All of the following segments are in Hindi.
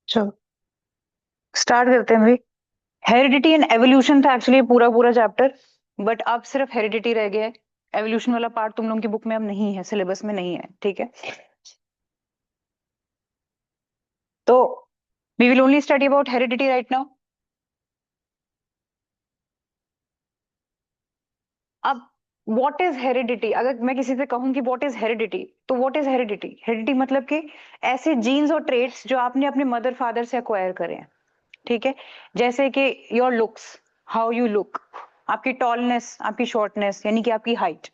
चलो स्टार्ट करते हैं भाई। हेरिडिटी एंड एवोल्यूशन था एक्चुअली पूरा पूरा चैप्टर। बट अब सिर्फ हेरिडिटी रह गया है। एवोल्यूशन वाला पार्ट तुम लोगों की बुक में अब नहीं है, सिलेबस में नहीं है, ठीक है। तो we will only study about heredity right now. अब व्हाट इज हेरिडिटी, अगर मैं किसी से कहूं कि व्हाट इज हेरिडिटी, तो व्हाट इज हेरिडिटी? हेरिडिटी मतलब कि ऐसे जीन्स और ट्रेट्स जो आपने अपने मदर फादर से अक्वायर करे हैं, ठीक है। जैसे कि your looks, how you look, आपकी टॉलनेस, आपकी शॉर्टनेस यानी कि आपकी हाइट।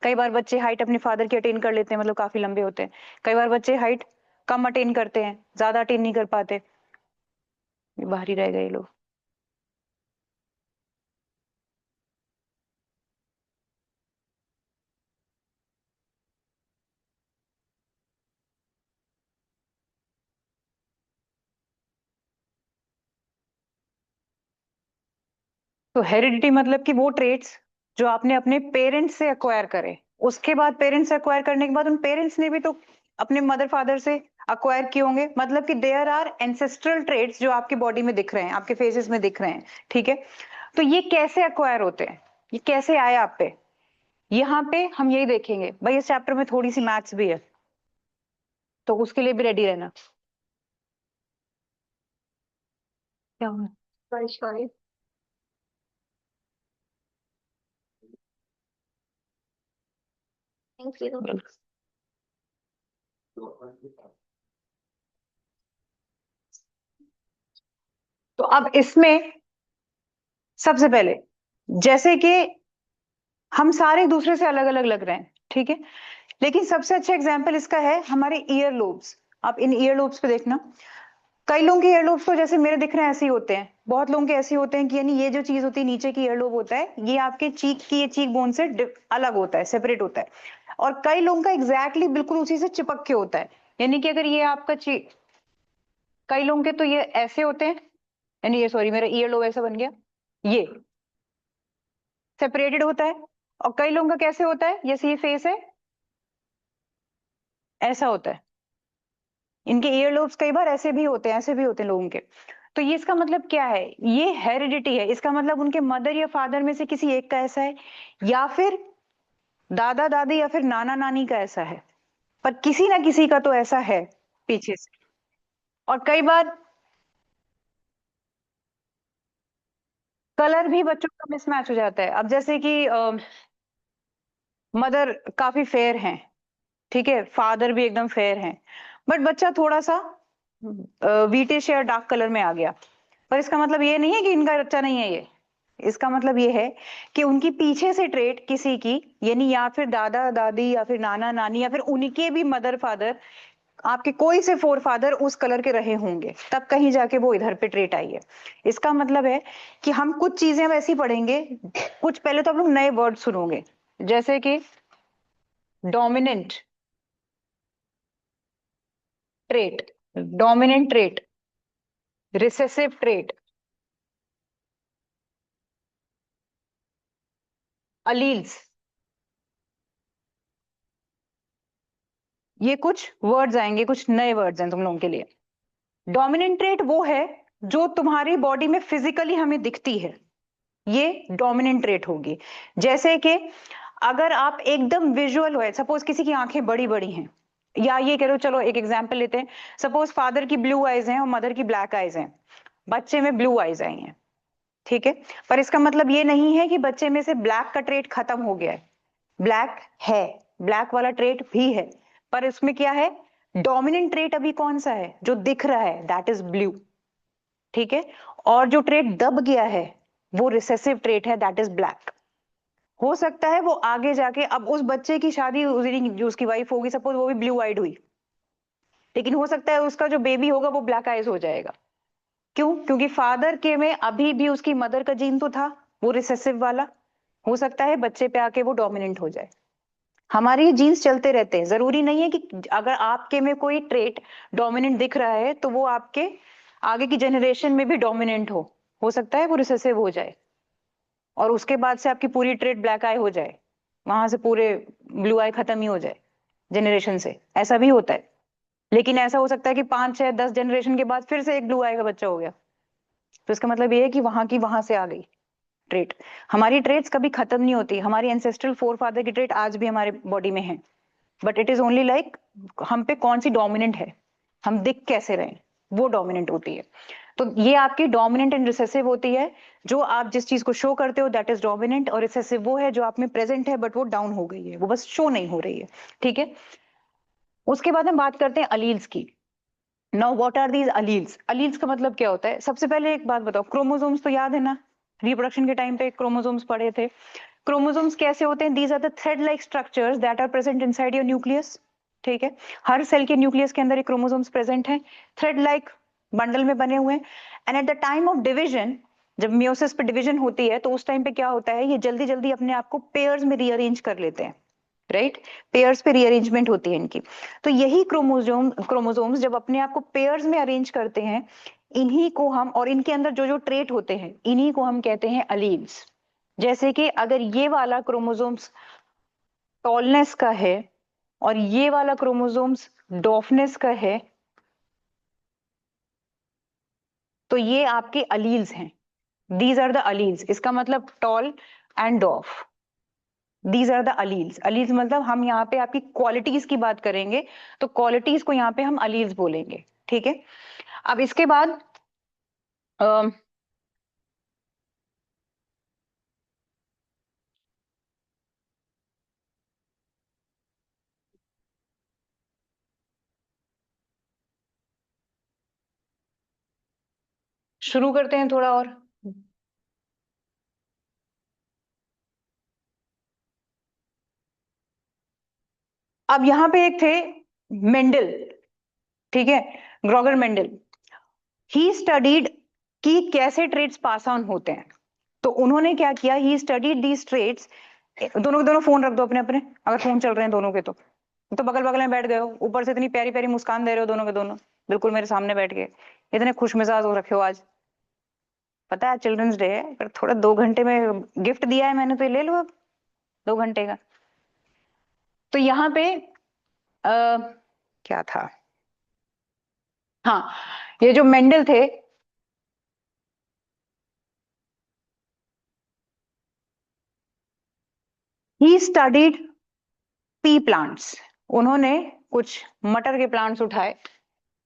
कई बार बच्चे हाइट अपने फादर की अटेन कर लेते हैं, मतलब काफी लंबे होते हैं। कई बार बच्चे हाइट कम अटेन करते हैं, ज्यादा अटेन नहीं कर पाते। ये बाहर ही रह गए ये लोग। तो हेरिडिटी मतलब कि वो ट्रेट्स जो आपने अपने पेरेंट्स से अक्वायर करे, उसके बाद पेरेंट्स से अक्वायर करने के बाद उन पेरेंट्स ने भी तो अपने मदर फादर से अक्वायर किए होंगे। मतलब कि देयर आर एंसेस्ट्रल ट्रेट्स जो आपकी बॉडी में दिख रहे हैं, आपके फेसेस में दिख रहे हैं, ठीक है। तो ये कैसे अक्वायर होते हैं, ये कैसे आए आप पे, यहाँ पे हम यही देखेंगे भाई। इस चैप्टर में थोड़ी सी मैथ्स भी है, तो उसके लिए भी रेडी रहना। क्या होना? Sorry sorry. Thank you. तो अब इसमें सबसे पहले, जैसे कि हम सारे एक दूसरे से अलग अलग लग रहे हैं, ठीक है। लेकिन सबसे अच्छा एग्जाम्पल इसका है हमारे ईयर लोब्स। आप इन ईयर लोब्स पे देखना। कई लोगों के ईयर लोब्स तो जैसे मेरे दिख रहे हैं ऐसे ही होते हैं, बहुत लोगों के ऐसे होते हैं कि यानी ये जो चीज होती है नीचे की ईयर लोब होता है, ये आपके चीक की ये चीक बोन से अलग होता है, सेपरेट होता है। और कई लोगों का एग्जैक्टली exactly बिल्कुल उसी से चिपक के होता है। यानी कि अगर ये आपका कई लोगों के तो ये ऐसे होते हैं, यानी ये सॉरी मेरा ईयर लोब ऐसा बन गया, ये सेपरेटेड होता है। और कई लोगों का कैसे होता है, जैसे ये फेस है, ऐसा होता है। इनके ईयर लोब्स कई बार ऐसे भी होते हैं, ऐसे भी होते हैं लोगों के। तो ये इसका मतलब क्या है, ये हेरिडिटी है। इसका मतलब उनके मदर या फादर में से किसी एक का ऐसा है, या फिर दादा दादी या फिर नाना नानी का ऐसा है। पर किसी ना किसी का तो ऐसा है पीछे से। और कई बार कलर भी बच्चों का मिसमैच हो जाता है। अब जैसे कि मदर काफी फेयर हैं, ठीक है, फादर भी एकदम फेयर हैं, बट बच्चा थोड़ा सा व्हीटिश या डार्क कलर में आ गया। पर इसका मतलब ये नहीं है कि इनका बच्चा नहीं है ये। इसका मतलब ये है कि उनकी पीछे से ट्रेट किसी की, यानी या फिर दादा दादी या फिर नाना नानी या फिर उनके भी मदर फादर, आपके कोई से फोर फादर उस कलर के रहे होंगे, तब कहीं जाके वो इधर पे ट्रेट आई है। इसका मतलब है कि हम कुछ चीजें अब ऐसी पढ़ेंगे, कुछ पहले तो आप लोग नए वर्ड सुनोगे, जैसे कि dominant trait, dominant trait, recessive trait, alleles. ये कुछ वर्ड्स आएंगे, कुछ नए वर्ड्स हैं तुम लोगों के लिए। डोमिनेंट ट्रेट वो है जो तुम्हारी बॉडी में फिजिकली हमें दिखती है, ये डोमिनेंट ट्रेट होगी। जैसे कि अगर आप एकदम विजुअल हो, सपोज किसी की आंखें बड़ी बड़ी हैं, या ये करो, चलो एक एग्जांपल लेते हैं। सपोज फादर की ब्लू आईज हैं और मदर की ब्लैक आईज हैं, बच्चे में ब्लू आईज आई हैं, ठीक है। पर इसका मतलब ये नहीं है कि बच्चे में से ब्लैक का ट्रेट खत्म हो गया है। ब्लैक है, ब्लैक वाला ट्रेट भी है, पर इसमें क्या है, डोमिनेंट ट्रेट अभी कौन सा है जो दिख रहा है, दैट इज ब्लू, ठीक है। और जो ट्रेट दब गया है वो रिसेसिव ट्रेट है, दैट इज ब्लैक। हो सकता है वो आगे जाके, अब उस बच्चे की शादी जो उसकी वाइफ होगी, सपोज वो भी ब्लू आइड हुई, लेकिन हो सकता है उसका जो बेबी होगा वो ब्लैक आइज हो जाएगा। क्यों? क्योंकि फादर के में अभी भी उसकी मदर का जीन तो था, वो रिसेसिव वाला। हो सकता है बच्चे पे आके वो डोमिनेंट हो जाए। हमारे ये जीन्स चलते रहते हैं, जरूरी नहीं है कि अगर आपके में कोई ट्रेट डोमिनेंट दिख रहा है तो वो आपके आगे की जनरेशन में भी डोमिनेंट हो सकता है वो रिसेसिव हो जाए, और उसके बाद से आपकी पूरी ट्रेट ब्लैक आई हो जाए, वहां से पूरे ब्लू आई खत्म ही हो जाए जनरेशन से, ऐसा भी होता है। लेकिन ऐसा हो सकता है कि 5 6 10 जनरेशन के बाद फिर से एक ब्लू आएगा, बच्चा हो गया। तो इसका मतलब ये है कि वहां की वहां से आ गई ट्रेट। हमारी ट्रेट्स कभी खत्म नहीं होती, हमारी एंसेस्ट्रल फोर फादर की ट्रेट आज भी हमारे बॉडी में है, but it is only like हम पे कौन सी डोमिनेंट है, हम दिख कैसे रहे, वो डोमिनेंट होती है। तो ये आपकी डोमिनेंट एंड रिसेसिव होती है। जो आप जिस चीज को शो करते हो दैट इज डोमिनेंट, और रिसेसिव वो है जो आप में प्रेजेंट है बट वो डाउन हो गई है, वो बस शो नहीं हो रही है। ठीक है, उसके बाद हम बात करते हैं अलील्स की। Now what are these alleles? Alleles का मतलब क्या होता है? सबसे पहले एक बात बताओ, क्रोमोसोम्स तो याद है ना, रिप्रोडक्शन के टाइम पे क्रोमोसोम्स पढ़े थे। क्रोमोसोम्स कैसे होते हैं? These are the thread like structures that are present inside your nucleus. ठीक है, हर सेल के न्यूक्लियस के अंदर एक क्रोमोसोम्स प्रेजेंट हैं, थ्रेड लाइक बंडल में बने हुए। And at the time of division, जब मियोसिस पे डिवीजन होती है तो उस टाइम पे क्या होता है, ये जल्दी जल्दी अपने आप को पेयर्स में रीअरेंज कर लेते हैं, राइट? पेयर्स पे रीअरेंजमेंट होती है इनकी। तो यही क्रोमोसोम्स जब अपने आप को पेयर्स में अरेंज करते हैं, इन्हीं को हम, और इनके अंदर जो जो ट्रेट होते हैं इन्हीं को हम कहते हैं अलील्स। जैसे कि अगर ये वाला क्रोमोसोम्स टॉलनेस का है और ये वाला क्रोमोसोम्स डॉफनेस का है, तो ये आपके अलील्स हैं। दीज आर द अलील्स, इसका मतलब tall and dwarf, these are the alleles. Alleles मतलब हम यहाँ पे आपकी क्वालिटीज की बात करेंगे, तो क्वालिटीज को यहाँ पे हम अलील्स बोलेंगे। ठीक है, अब इसके बाद अम, शुरू करते हैं थोड़ा और। अब यहाँ पे एक थे मेंडल, ठीक है, ग्रोगर मेंडल। ही स्टडीड कि कैसे ट्रेड्स पास ऑन होते हैं। तो उन्होंने क्या किया, ही स्टडीड दीज ट्रेड्स। दोनों के दोनों फोन रख दो अपने अपने, अगर फोन चल रहे हैं दोनों के तो बगल बगल में बैठ गए हो, ऊपर से इतनी प्यारी प्यारी मुस्कान दे रहे हो दोनों के दोनों, बिल्कुल मेरे सामने बैठ के इतने खुश मिजाज हो रखे हो आज। पता है चिल्ड्रंस डे है, पर थोड़ा 2 घंटे में गिफ्ट दिया है मैंने, तो ये ले लो अब 2 घंटे का। तो यहाँ पे क्या था, हाँ, ये जो मेंडल थे, ही स्टडीड पी प्लांट्स। उन्होंने कुछ मटर के प्लांट्स उठाए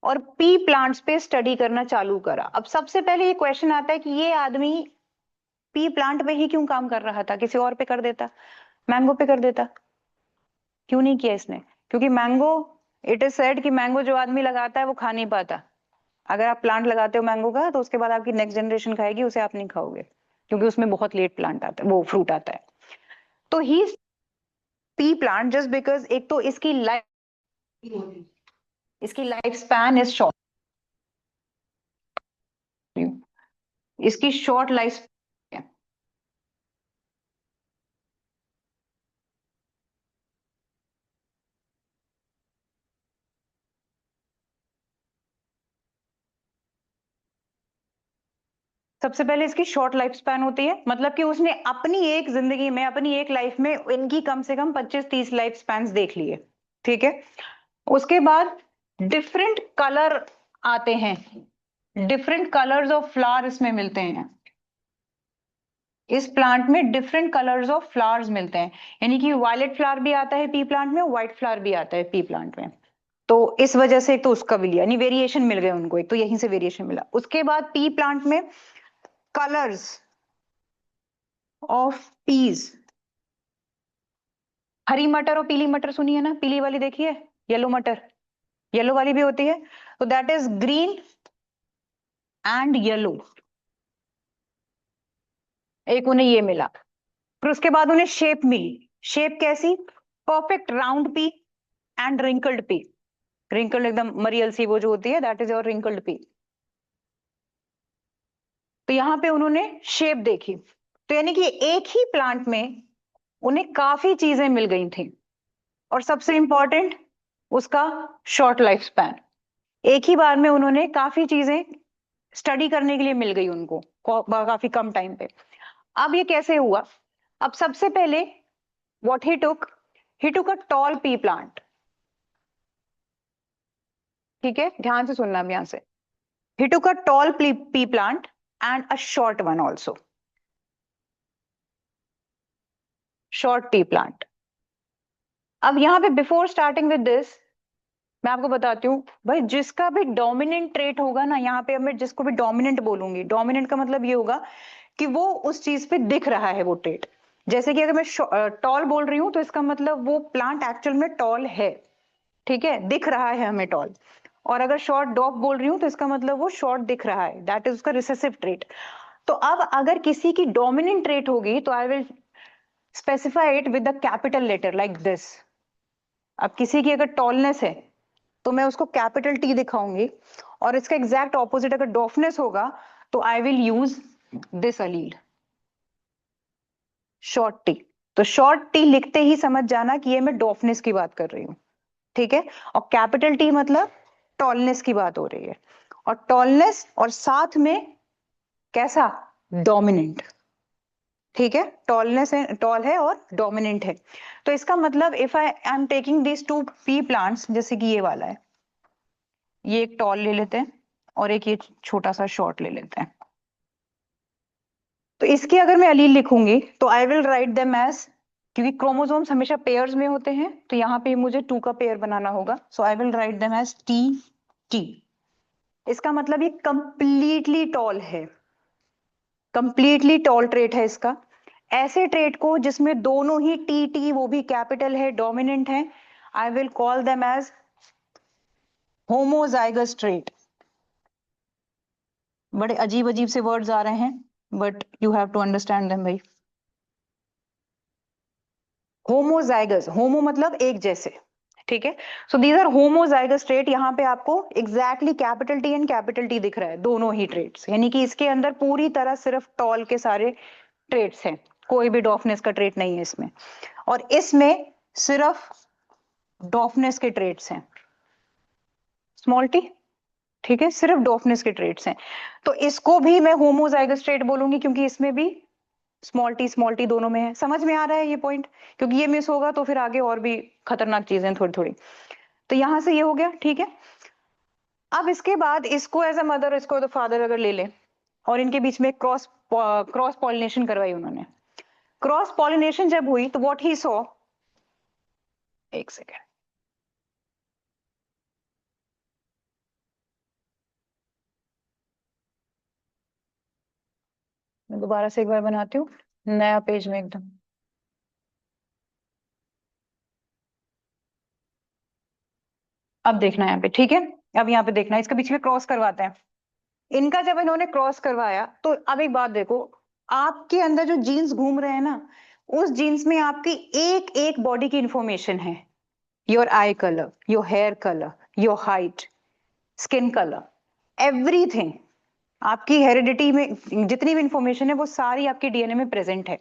और पी प्लांट्स पे स्टडी करना चालू करा। अब सबसे पहले ये क्वेश्चन आता है कि ये आदमी पी प्लांट पे ही क्यों काम कर रहा था, किसी और पे कर देता, मैंगो पे कर देता, क्यों नहीं किया इसने? क्योंकि मैंगो, इट इज सेड कि मैंगो जो आदमी लगाता है वो खा नहीं पाता। अगर आप प्लांट लगाते हो मैंगो का तो उसके बाद आपकी नेक्स्ट जनरेशन खाएगी, उसे आप नहीं खाओगे, क्योंकि उसमें बहुत लेट प्लांट आता है, वो फ्रूट आता है। तो ही पी प्लांट जस्ट बिकॉज एक तो इसकी लाइफ स्पैन इज शॉर्ट, इसकी शॉर्ट लाइफ। सबसे पहले इसकी शॉर्ट लाइफ स्पैन होती है, मतलब कि उसने अपनी एक जिंदगी में, अपनी एक लाइफ में इनकी कम से कम 25 30 लाइफ स्पैन देख लिए। ठीक है, उसके बाद डिफरेंट कलर आते हैं, डिफरेंट कलर्स ऑफ फ्लावर इसमें मिलते हैं। इस प्लांट में डिफरेंट कलर्स ऑफ फ्लावर्स मिलते हैं, यानी कि वायलेट फ्लावर भी आता है पी प्लांट में, व्हाइट फ्लावर भी आता है पी प्लांट में। तो इस वजह से एक तो उसका भी लिया, यानी वेरिएशन मिल गए उनको, एक तो यहीं से वेरिएशन मिला। उसके बाद पी प्लांट में कलर्स ऑफ पीज, हरी मटर और पीली मटर सुनी है ना, पीली वाली देखी है, येलो मटर, येलो वाली भी होती है, तो that is green and yellow. एक उन्हें ये मिला, फिर उसके बाद उन्हें शेप मिली। शेप कैसी? Perfect round P and wrinkled P. Wrinkled एकदम मरियल सी वो जो होती है, that is your wrinkled P. तो यहाँ पे उन्होंने शेप देखी, तो यानी कि एक ही प्लांट में उन्हें काफी चीजें मिल गई थी, और सबसे इंपॉर्टेंट उसका शॉर्ट लाइफ स्पैन। एक ही बार में उन्होंने काफी चीजें स्टडी करने के लिए मिल गई उनको, काफी कम टाइम पे। अब ये कैसे हुआ? अब सबसे पहले what he took a tall pea plant. ठीक है, ध्यान से सुनना अब यहां से। He took a tall pea plant and a short one also, short T plant. अब यहाँ पे बिफोर स्टार्टिंग विद दिस मैं आपको बताती हूँ भाई, जिसका भी डोमिनेंट ट्रेट होगा ना, यहाँ पे अब मैं जिसको भी डोमिनेंट बोलूंगी, डोमिनेंट का मतलब ये होगा कि वो उस चीज पे दिख रहा है वो ट्रेट। जैसे कि अगर मैं टॉल बोल रही हूँ तो इसका मतलब वो प्लांट एक्चुअल में टॉल है, ठीक है, दिख रहा है हमें टॉल। और अगर शॉर्ट डॉग बोल रही हूँ तो इसका मतलब वो शॉर्ट दिख रहा है, दैट इज उसका रिसेसिव ट्रेट। तो अब अगर किसी की डोमिनेंट ट्रेट होगी तो I will specify it with the capital letter like this. अब किसी की अगर टॉलनेस है तो मैं उसको कैपिटल टी दिखाऊंगी, और इसका एग्जैक्ट ऑपोजिट अगर डॉफनेस होगा तो I will use this allele, short T. तो शॉर्ट टी लिखते ही समझ जाना कि ये मैं डॉफनेस की बात कर रही हूँ, ठीक है। और कैपिटल टी मतलब टॉलनेस की बात हो रही है, और टॉलनेस और साथ में कैसा, डोमिनेंट, ठीक है। टॉलनेस है, टॉल है और डोमिनेंट है। तो इसका मतलब if I am taking this two pea plants, जैसे कि ये वाला है, ये एक टॉल ले लेते हैं और एक ये छोटा सा शॉर्ट ले लेते हैं। तो इसकी अगर मैं अलील लिखूंगी तो I will write them as, क्योंकि क्रोमोसोम्स हमेशा पेयर्स में होते हैं तो यहाँ पे मुझे 2 का पेयर बनाना होगा, so I will write them as T T. इसका मतलब ये कंप्लीटली टॉल है, कंप्लीटली टॉल ट्रेट है इसका। ऐसे ट्रेट को जिसमें दोनों ही टी टी वो भी कैपिटल है, डोमिनेंट है, I will call them as homozygous trait. बड़े अजीब अजीब से वर्ड्स आ रहे हैं, but you have to understand them भाई। होमोजाइगस, होमो मतलब एक जैसे, ठीक है। So these are homozygous trait. यहाँ पे आपको exactly capital T and capital T दिख रहा है, दोनों ही ट्रेट्स, यानी कि इसके अंदर पूरी तरह सिर्फ टॉल के सारे ट्रेट्स हैं, कोई भी डॉफनेस का ट्रेट नहीं है इसमें। और इसमें सिर्फ डॉफनेस के ट्रेट्स हैं, स्मॉल टी, ठीक है, सिर्फ डॉफनेस के ट्रेट्स हैं। तो इसको भी मैं होमोजाइगस ट्रेट बोलूंगी, क्योंकि इसमें भी स्मॉल टी दोनों में है। समझ में आ रहा है ये पॉइंट? क्योंकि ये मिस होगा तो फिर आगे और भी खतरनाक चीजें थोड़ी थोड़ी। तो यहां से ये हो गया, ठीक है। अब इसके बाद इसको एज अ मदर, इसको तो फादर अगर ले ले, और इनके बीच में क्रॉस पॉलिनेशन करवाई उन्होंने। क्रॉस पॉलिनेशन जब हुई तो व्हाट ही सॉ, एक सेकेंड, मैं दोबारा से एक बार बनाती हूँ नया पेज में एकदम। अब देखना यहाँ पे, ठीक है। अब यहाँ पे देखना, इसके बीच में क्रॉस करवाते हैं। इनका जब इन्होंने क्रॉस करवाया तो अब एक बात देखो, आपके अंदर जो जीन्स घूम रहे हैं ना, उस जीन्स में आपकी एक एक बॉडी की इंफॉर्मेशन है। Your eye colour, your hair colour, your height, skin colour, everything. आपकी हेरिडिटी में जितनी भी इंफॉर्मेशन है वो सारी आपके डीएनए में प्रेजेंट है।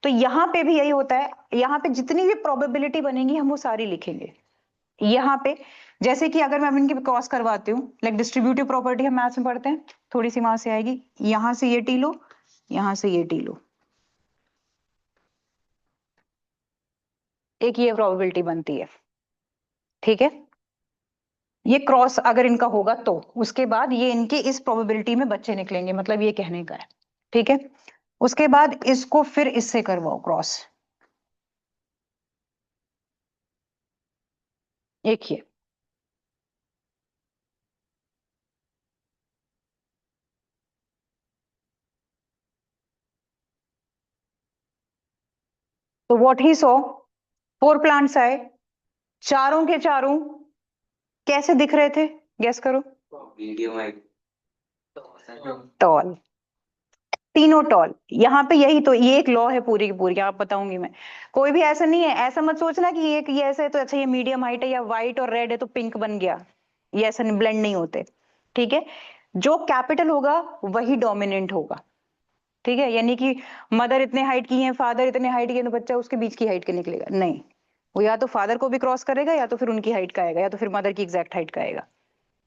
तो यहाँ पे भी यही होता है, यहाँ पे जितनी भी प्रोबेबिलिटी बनेगी हम वो सारी लिखेंगे। यहाँ पे जैसे कि अगर मैं इनके क्रॉस करवाती हूँ, लाइक डिस्ट्रीब्यूटिव प्रॉपर्टी हम मैथ्स में पढ़ते हैं, थोड़ी सी वहां से आएगी, यहां से ये टी लो, यहां से ये टी लो, एक ये प्रोबेबिलिटी बनती है, ठीक है। ये क्रॉस अगर इनका होगा तो उसके बाद ये इनके इस प्रोबेबिलिटी में बच्चे निकलेंगे, मतलब ये कहने का है, ठीक है। उसके बाद इसको फिर इससे करवाओ क्रॉस, एक ये। तो व्हाट ही सॉ, 4 प्लांट्स आए, चारों के चारों कैसे दिख रहे थे, गेस करो। मीडियम हाइट, टॉल, तीनों टॉल। यहाँ पे यही तो, ये एक लॉ है पूरी की पूरी, आप बताऊंगी मैं। कोई भी ऐसा नहीं है, ऐसा मत सोचना कि ये ऐसा है तो अच्छा ये मीडियम हाइट है, या व्हाइट और रेड है तो पिंक बन गया, ये ऐसा नहीं, ब्लेंड नहीं होते, ठीक है। जो कैपिटल होगा वही डोमिनेंट होगा, ठीक है। यानी कि मदर इतने हाइट की है, फादर इतने हाइट की है, तो बच्चा उसके बीच की हाइट के निकलेगा नहीं, वो या तो फादर को भी क्रॉस करेगा या तो फिर उनकी हाइट का आएगा, या तो फिर मदर की एग्जैक्ट हाइट का आएगा,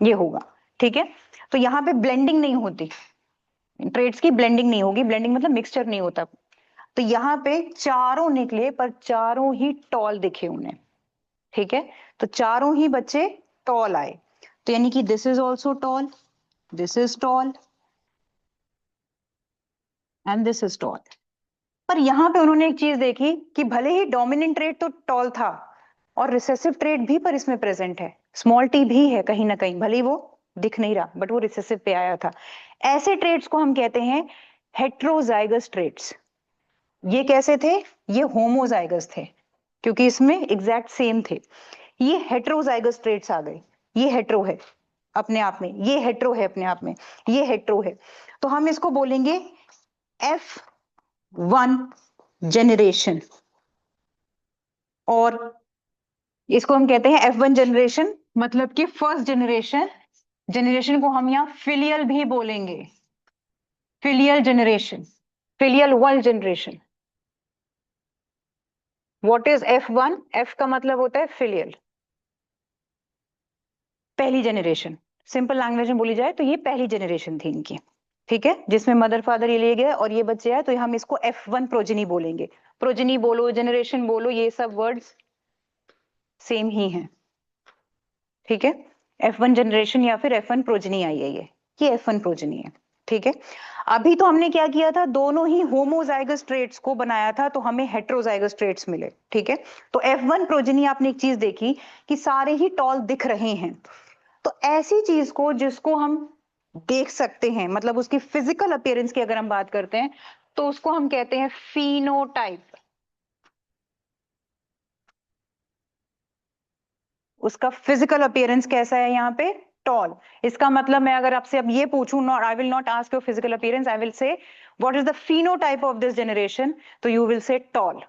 ये होगा, ठीक है। तो यहाँ पे ब्लेंडिंग नहीं होती, ट्रेड्स की ब्लेंडिंग नहीं होगी, ब्लेंडिंग मतलब मिक्सचर नहीं होता। तो यहाँ पे चारों निकले पर चारों ही टॉल दिखे उन्हें, ठीक है। तो चारों ही बच्चे टॉल आए। तो यानी कि this is also tall, this is tall and this is tall. पर यहां पे उन्होंने एक चीज देखी कि भले ही डोमिनेंट ट्रेट तो टॉल था और रिसेसिव ट्रेट भी पर इसमें प्रेजेंट है, स्मॉल टी भी है कहीं ना कहीं, भले ही वो दिख नहीं रहा बट वो रिसेसिव पे आया था। ऐसे ट्रेट्स को हम कहते हैं हेट्रोजाइगस ट्रेट्स। ये कैसे थे? ये होमोजाइगस थे क्योंकि इसमें एग्जैक्ट सेम थे। ये हेट्रोजाइगस ट्रेट्स आ गए, ये हेट्रो है अपने आप में, ये हेट्रो है अपने आप में, ये हेट्रो है। तो हम इसको बोलेंगे F1 जनरेशन, और इसको हम कहते हैं F1 जनरेशन, मतलब कि फर्स्ट जनरेशन। जनरेशन को हम यहाँ फिलियल भी बोलेंगे, filial generation, filial world generation. What is F1? F का मतलब होता है फिलियल, पहली जनरेशन। सिंपल लैंग्वेज में बोली जाए तो ये पहली जनरेशन थी इनकी, ठीक है, जिसमें मदर फादर ये ले गए और ये बच्चे आए, तो हम इसको F1 प्रोजेनी बोलेंगे। प्रोजेनी बोलो, जनरेशन बोलो, ये सब वर्ड्स सेम ही हैं, ठीक है। F1 जनरेशन या फिर F1 प्रोजेनी आई है, ये F1 प्रोजेनी है, ठीक है। अभी तो हमने क्या किया था, दोनों ही होमोजाइगस ट्रेट्स को बनाया था तो हमें हेट्रोजाइगस ट्रेट्स मिले, ठीक है। तो F1 प्रोजेनी आपने एक चीज देखी कि सारे ही टॉल दिख रहे हैं। तो ऐसी चीज को जिसको हम देख सकते हैं, मतलब उसकी फिजिकल अपीयरेंस की अगर हम बात करते हैं तो उसको हम कहते हैं फिनोटाइप। उसका फिजिकल अपीयरेंस कैसा है यहाँ पे? टॉल। इसका मतलब मैं अगर आपसे अब ये पूछूं, not I will not ask your physical appearance, I will say what is the phenotype of this generation, तो you will say tall.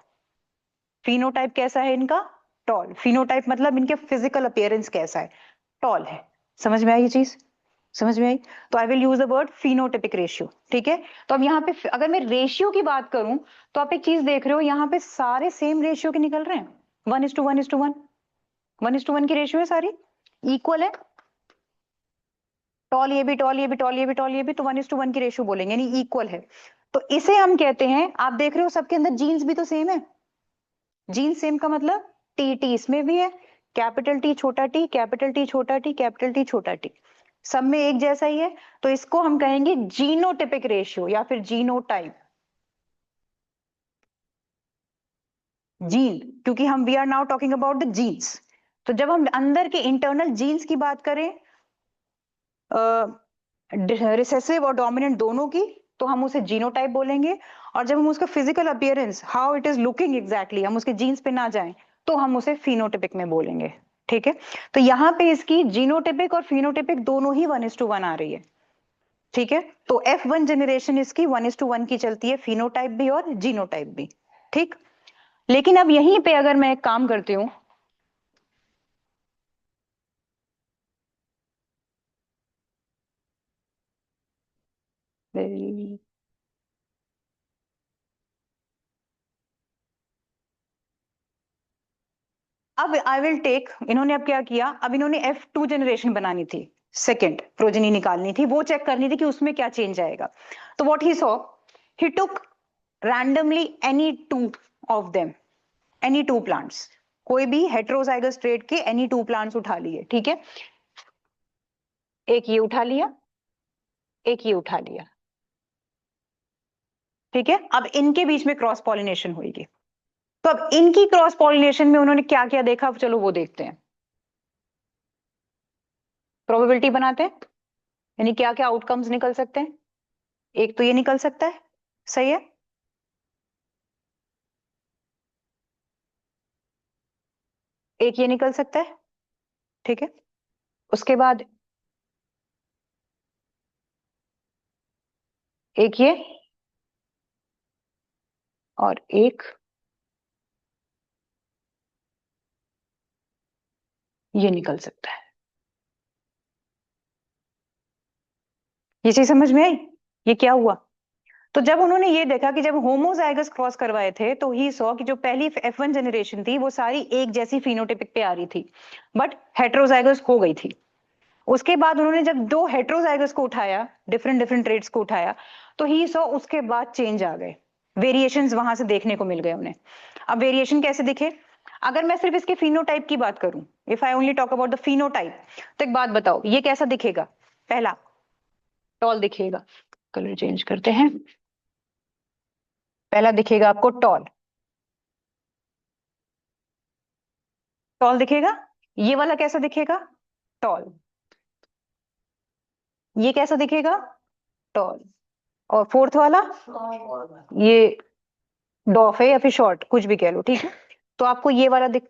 Phenotype कैसा है इनका? टॉल। फिनोटाइप मतलब इनके फिजिकल अपीयरेंस कैसा है? टॉल है। समझ में आई ये चीज? समझ में आई? तो I will use the word phenotypic ratio, ठीक है। तो अब यहाँ पे अगर मैं रेशियो की बात करूं तो आप एक चीज देख रहे हो, यहाँ पे सारे सेम रेशियो के निकल रहे हैं, 1:1:1, 1:1 की रेशियो है, सारी इक्वल है। टॉल ये भी, टॉल ये भी, टॉल ये भी, टॉल ये भी, तो 1:1 की रेशियो बोलेंगे, यानी इक्वल है। तो इसे हम कहते हैं, आप देख रहे हो सबके अंदर जीन्स भी तो सेम है। जीन्स सेम का मतलब टी, टी इसमें भी है, कैपिटल टी छोटा टी, कैपिटल टी छोटा टी, कैपिटल टी छोटा टी, सब में एक जैसा ही है। तो इसको हम कहेंगे जीनोटिपिक रेशियो या फिर जीनोटाइप। जीन, क्योंकि हम we are now talking about the genes. तो जब हम अंदर के इंटरनल जीन्स की बात करें, रिसेसिव और डोमिनेंट दोनों की, तो हम उसे जीनोटाइप बोलेंगे। और जब हम उसका physical appearance, how it is looking exactly, हम उसके जीन्स पे ना जाएं तो हम उसे फिनोटिपिक में बोलेंगे, ठीक है। तो यहाँ पे इसकी जीनोटिपिक और फिनोटिपिक दोनों ही 1:1 आ रही है, ठीक है। तो F1 जनरेशन इसकी 1:1 की चलती है, फिनोटाइप भी और जीनोटाइप भी, ठीक। लेकिन अब यहीं पे अगर मैं एक काम करती हूँ, अब आई विल टेक, इन्होंने अब क्या किया, अब इन्होंने F2 जनरेशन बनानी थी, सेकेंड प्रोजेनी निकालनी थी, वो चेक करनी थी कि उसमें क्या चेंज आएगा। तो what he saw, he took randomly any two of them, any two plants, कोई भी हेट्रोजाइगस ट्रेट के एनी टू प्लांट्स उठा लिए, ठीक है। एक ये उठा लिया, एक ये उठा लिया, ठीक है। अब इनके बीच में क्रॉस पॉलिनेशन होगी। तो अब इनकी क्रॉस पॉलिनेशन में उन्होंने क्या क्या देखा, चलो वो देखते हैं। प्रोबेबिलिटी बनाते हैं, यानी क्या क्या आउटकम्स निकल सकते हैं। एक तो ये निकल सकता है, सही है। एक ये निकल सकता है, ठीक है। उसके बाद एक ये, और एक ये निकल सकता है। ये चीज समझ में आई? ये क्या हुआ? तो जब उन्होंने ये देखा कि जब होमोजाइगस क्रॉस करवाए थे तो ही सॉ कि जो पहली F1 जनरेशन थी वो सारी एक जैसी फिनोटाइपिक पे आ रही थी, बट हेट्रोजाइगस हो गई थी। उसके बाद उन्होंने जब दो हेट्रोजाइगस को उठाया, डिफरेंट डिफरेंट ट्रेड्स को उठाया, तो ही सॉ उसके बाद चेंज आ गए, वेरिएशंस वहां से देखने को मिल गए उन्हें। अब वेरिएशन कैसे दिखे? अगर मैं सिर्फ इसके फिनोटाइप की बात करूं, if I only talk about the phenotype, तो एक बात बताओ, ये कैसा दिखेगा? पहला, टॉल दिखेगा। कलर चेंज करते हैं। पहला दिखेगा आपको टॉल, टॉल दिखेगा। ये वाला कैसा दिखेगा? टॉल। ये कैसा दिखेगा? टॉल। और फोर्थ वाला, ये डॉफ है या फिर शॉर्ट, कुछ भी कह लो, ठीक है। तो आपको ये वाला दिख,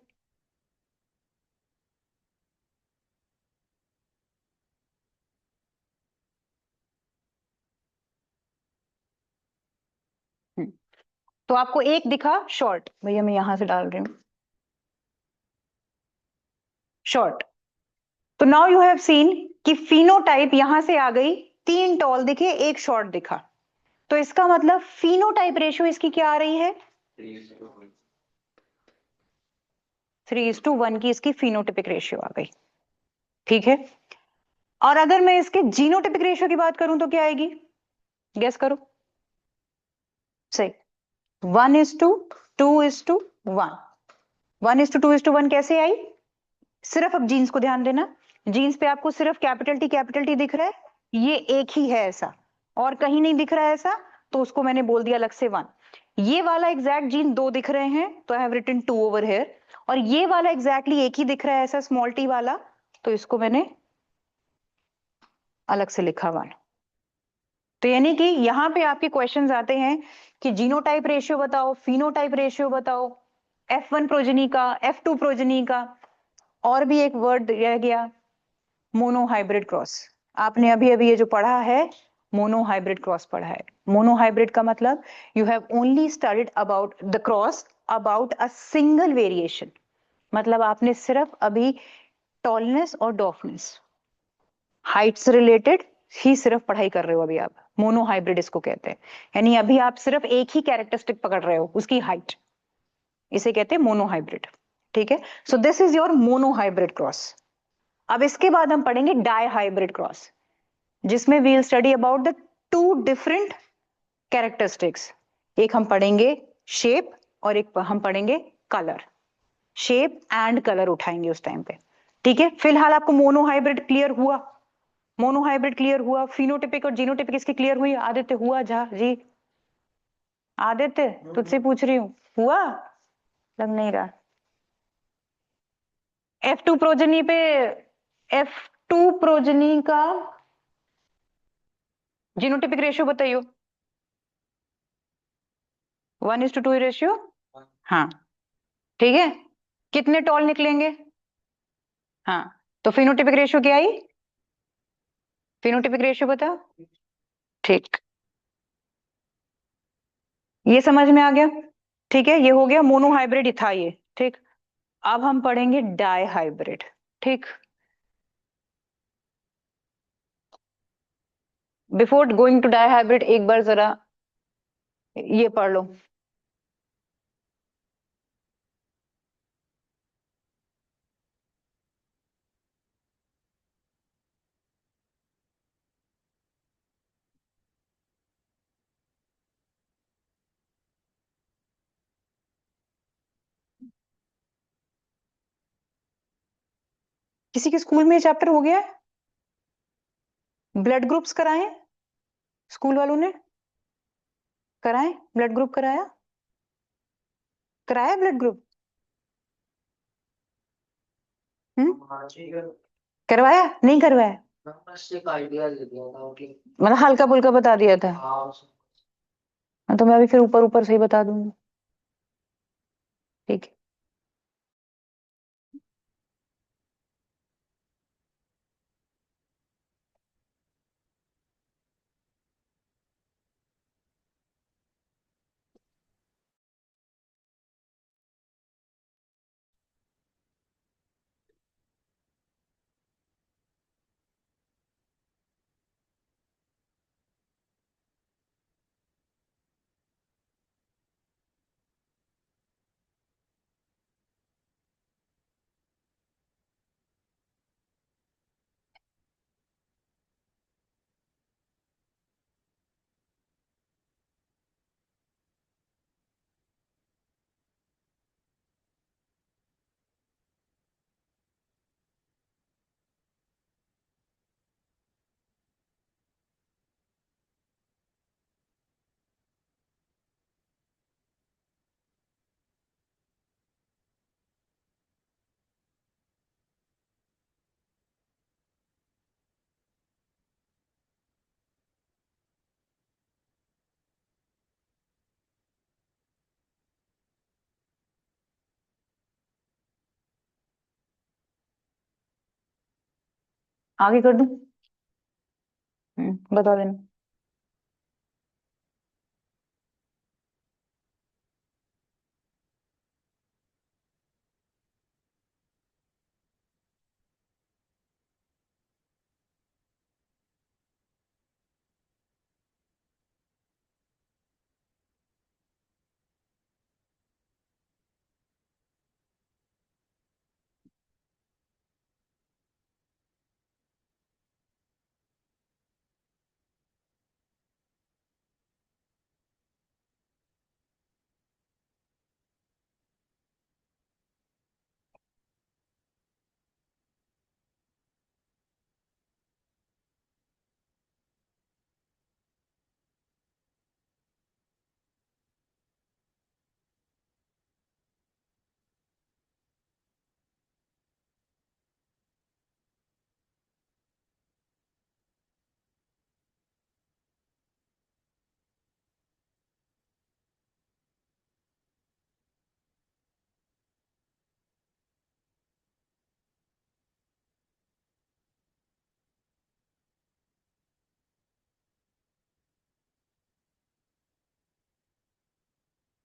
हम्म, तो आपको एक दिखा शॉर्ट, भैया मैं यहां से डाल रही हूँ शॉर्ट। तो नाउ यू हैव सीन कि फिनोटाइप यहां से आ गई, तीन टॉल दिखे, एक शॉर्ट दिखा। तो इसका मतलब फिनोटाइप रेशियो इसकी क्या आ रही है? 3:1 की इसकी फिनोटिपिक रेशियो आ गई, ठीक है। और अगर मैं इसके जीनोटिपिक रेशियो की बात करूं तो क्या आएगी? गेस करो। सही, 1:2:1। 1:2:1 कैसे आई? सिर्फ अब जीन्स को ध्यान देना, जीन्स पे आपको सिर्फ कैपिटल टी दिख रहा है, ये एक ही है ऐसा, और कहीं नहीं दिख रहा है ऐसा, तो उसको मैंने बोल दिया अलग से 1। ये वाला एग्जैक्ट जीन दो दिख रहे हैं, तो I have written 2 over here. और ये वाला एग्जैक्टली एक ही दिख रहा है ऐसा, स्मॉल टी वाला, तो इसको मैंने अलग से लिखा 1। तो यानी कि यहाँ पे आपके क्वेश्चंस आते हैं कि जीनोटाइप रेशियो बताओ, फिनोटाइप रेशियो बताओ, F1 प्रोजनी का, F2 प्रोजनी का, और भी एक वर्ड रह गया, मोनोहाइब्रिड क्रॉस। आपने अभी अभी ये जो पढ़ा है, मोनोहाइब्रिड क्रॉस पढ़ा है। मोनोहाइब्रिड का मतलब you have only studied about the cross about a single variation, मतलब आपने सिर्फ अभी टॉलनेस और डॉफनेस, हाइट से रिलेटेड ही सिर्फ पढ़ाई कर रहे हो अभी आप। मोनोहाइब्रिड इसको कहते हैं, यानी अभी आप सिर्फ एक ही कैरेक्टरिस्टिक पकड़ रहे हो, उसकी हाइट, इसे कहते हैं मोनोहाइब्रिड, ठीक है। So this is your monohybrid cross. अब इसके बाद हम पढ़ेंगे डाई हाइब्रिड क्रॉस, जिसमें we'll study about the two different characteristics. एक हम पढ़ेंगे शेप, और एक हम पढ़ेंगे कलर। शेप एंड कलर उठाएंगे उस टाइम पे, ठीक है। फिलहाल आपको मोनोहाइब्रिड क्लियर हुआ, मोनोहाइब्रिड क्लियर हुआ, फिनोटिपिक और जीनोटिपिक इसकी क्लियर हुई। आदित्य हुआ? झा जी, आदित्य तुझसे पूछ रही हूँ, हुआ? लग नहीं रहा। F2 प्रोजनी पे, F2 प्रोजनी का जीनोटिपिक रेशियो बताइयो। 1:2 रेशियो, हाँ, ठीक है। कितने टॉल निकलेंगे? हाँ, तो फिनोटिपिक रेशियो क्या आई? फिनोटिपिक रेशियो बताओ। ठीक, ये समझ में आ गया, ठीक है। ये हो गया मोनोहाइब्रिड था ये, ठीक। अब हम पढ़ेंगे डाई हाइब्रिड, ठीक। Before going to dihybrid एक बार जरा ये पढ़ लो। किसी के स्कूल में ये चैप्टर हो गया है? ब्लड ग्रुप्स कराएं स्कूल वालों ने? कराएं, ब्लड ग्रुप कराया? कराया ब्लड ग्रुप? करवाया नहीं करवाया? मतलब हल्का फुल्का बता दिया था? हाँ, तो मैं अभी फिर ऊपर ऊपर से ही बता दूंगी, ठीक है। आगे कर दूं? बता देना।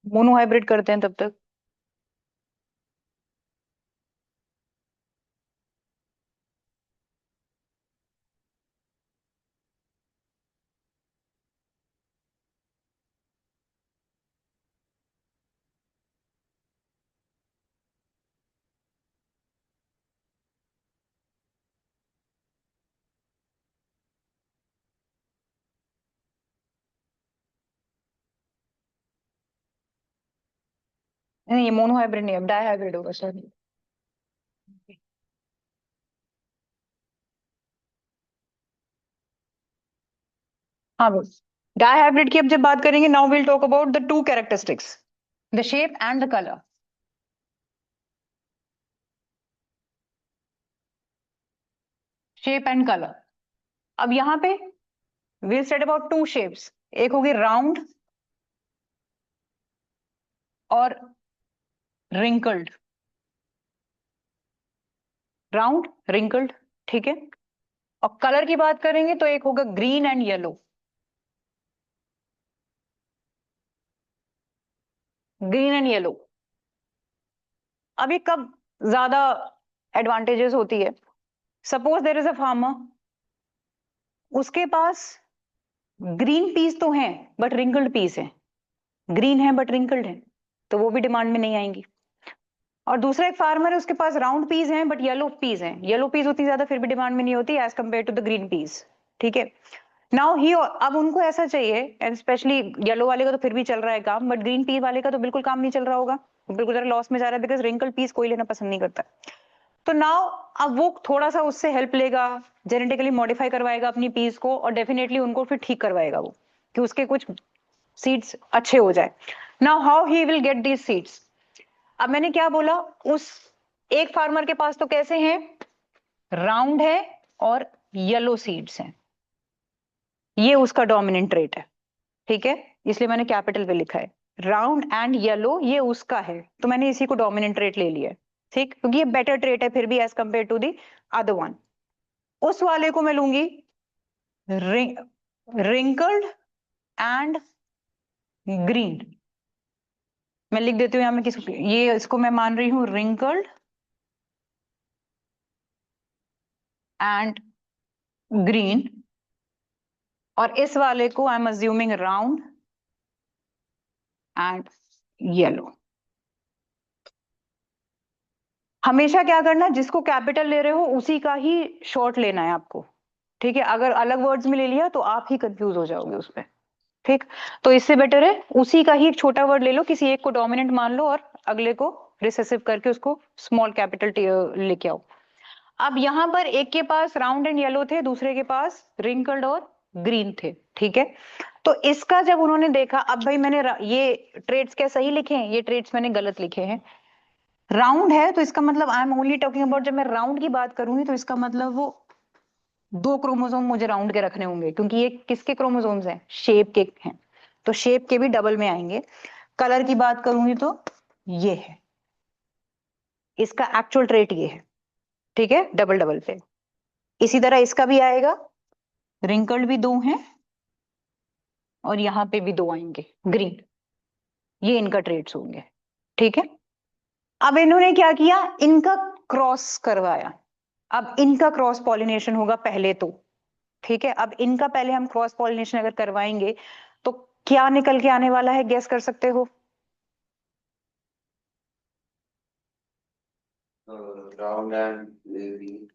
मोनो हाइब्रिड करते हैं तब तक। नहीं, ये मोनो हाइब्रिड नहीं है, डाई हाइब्रिड होगा सॉरी। हाँ बस, डाई हाइब्रिड की अब जब बात करेंगे, now will talk about the to characteristics, the shape and the colour. Shape and colour. अब यहाँ पे we'll study about to shapes, एक होगी राउंड और रिंकल्ड। राउंड, रिंकल्ड, ठीक है। और कलर की बात करेंगे तो एक होगा green and yellow. Green and yellow. अभी कब ज्यादा एडवांटेजेस होती है? Suppose there is a farmer, उसके पास ग्रीन पीस तो हैं बट रिंकल्ड पीस है, ग्रीन है बट रिंकल्ड है, तो वो भी डिमांड में नहीं आएंगी। और दूसरा एक फार्मर है, उसके पास राउंड पीस हैं बट येलो पीस हैं, येलो पीस उतनी ज्यादा फिर भी डिमांड में नहीं होती as compare to the green peas, ठीक है। नाउ ही, अब उनको ऐसा चाहिए, एंड स्पेशली येलो वाले का तो फिर भी चल रहा है काम, बट ग्रीन पीस वाले का तो बिल्कुल काम नहीं चल रहा होगा, बिल्कुल जरा लॉस में जा रहा है, बिकॉज रिंकल पीस कोई लेना पसंद नहीं करता। तो नाउ अब वो थोड़ा सा उससे हेल्प लेगा, जेनेटिकली मॉडिफाई करवाएगा अपनी पीस को, और डेफिनेटली उनको फिर ठीक करवाएगा वो, कि उसके कुछ सीड्स अच्छे हो जाए। Now how he will get these seeds? अब मैंने क्या बोला, उस एक फार्मर के पास तो कैसे हैं, राउंड है और येलो सीड्स हैं, ये उसका डोमिनेंट ट्रेट है, ठीक है। इसलिए मैंने कैपिटल पे लिखा है, राउंड एंड येलो ये उसका है, तो मैंने इसी को डोमिनेंट ट्रेट ले लिया है, ठीक, क्योंकि ये बेटर ट्रेट है फिर भी as compare to the other one. उस वाले को मैं लूंगी रिंकल्ड एंड ग्रीन। मैं लिख देती हूँ यहाँ, मैं किस, ये इसको मैं मान रही हूँ रिंकल्ड एंड ग्रीन, और इस वाले को I am assuming round and yellow. हमेशा क्या करना, जिसको कैपिटल ले रहे हो उसी का ही शॉर्ट लेना है आपको, ठीक है। अगर अलग वर्ड्स में ले लिया तो आप ही कंफ्यूज हो जाओगे उसमें, ठीक। तो इससे बेटर है उसी का ही एक छोटा वर्ड ले लो, किसी एक को डोमिनेंट मान लो और अगले को रिसेसिव करके उसको स्मॉल कैपिटल लेके आओ। अब यहाँ पर एक के पास राउंड एंड येलो थे, दूसरे के पास रिंकल्ड और ग्रीन थे, ठीक है। तो इसका जब उन्होंने देखा, अब भाई मैंने ये ट्रेड्स क्या सही लिखे हैं, ये ट्रेड्स मैंने गलत लिखे हैं। राउंड है तो इसका मतलब I am only talking about, जब मैं राउंड की बात करूंगी तो इसका मतलब वो दो क्रोमोसोम मुझे राउंड के रखने होंगे, क्योंकि ये किसके क्रोमोसोम्स हैं, शेप के हैं, तो शेप के भी डबल में आएंगे। कलर की बात करूंगी तो ये है, इसका एक्चुअल ट्रेट ये है, ठीक है, डबल डबल पे। इसी तरह इसका भी आएगा, रिंकल्ड भी दो हैं और यहाँ पे भी दो आएंगे ग्रीन। ये इनका ट्रेड्स होंगे, ठीक है। अब इन्होंने क्या किया, इनका क्रॉस करवाया। अब इनका क्रॉस पॉलिनेशन होगा पहले तो, ठीक है। अब इनका पहले हम क्रॉस पॉलिनेशन अगर करवाएंगे तो क्या निकल के आने वाला है, गेस कर सकते हो? राउंड एंड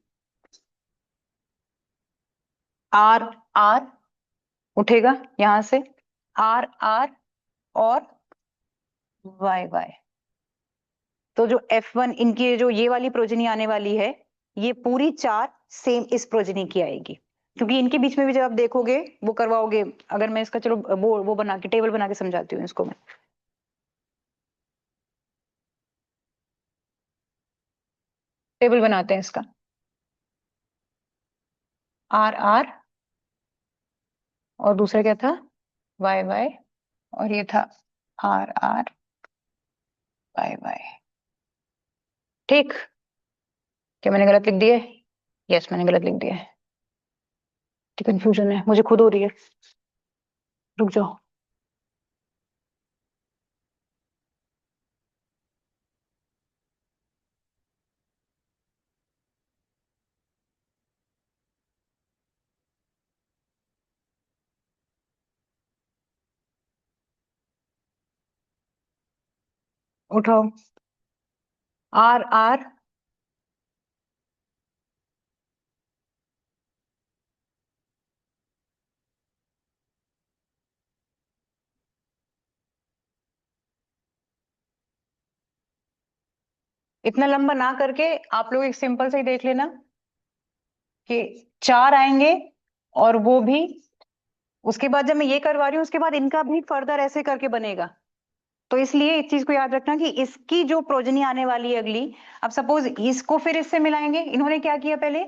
आर आर उठेगा यहां से, आर आर और वाई वाई। तो जो F1 इनकी जो ये वाली प्रोजनी आने वाली है, ये पूरी चार सेम इस प्रोजनी की आएगी, क्योंकि इनके बीच में भी जब आप देखोगे वो करवाओगे। अगर मैं इसका चलो वो बना के टेबल बना के समझाती हूँ इसको मैं। टेबल बनाते हैं इसका, आर आर और दूसरा क्या था, वाई वाई, और ये था आर आर वाई वाई। ठीक, क्या मैंने गलत लिख दिया है? यस, मैंने गलत लिख दिया है। कंफ्यूजन है मुझे खुद हो रही है, रुक जाओ। उठाओ, आर आर इतना लंबा ना करके आप लोग एक सिंपल से ही देख लेना कि चार आएंगे, और वो भी उसके बाद जब मैं ये करवा रही हूँ उसके बाद इनका भी फर्दर ऐसे करके बनेगा। तो इसलिए इस चीज को याद रखना कि इसकी जो प्रोजनी आने वाली है अगली, अब सपोज इसको फिर इससे मिलाएंगे। इन्होंने क्या किया, पहले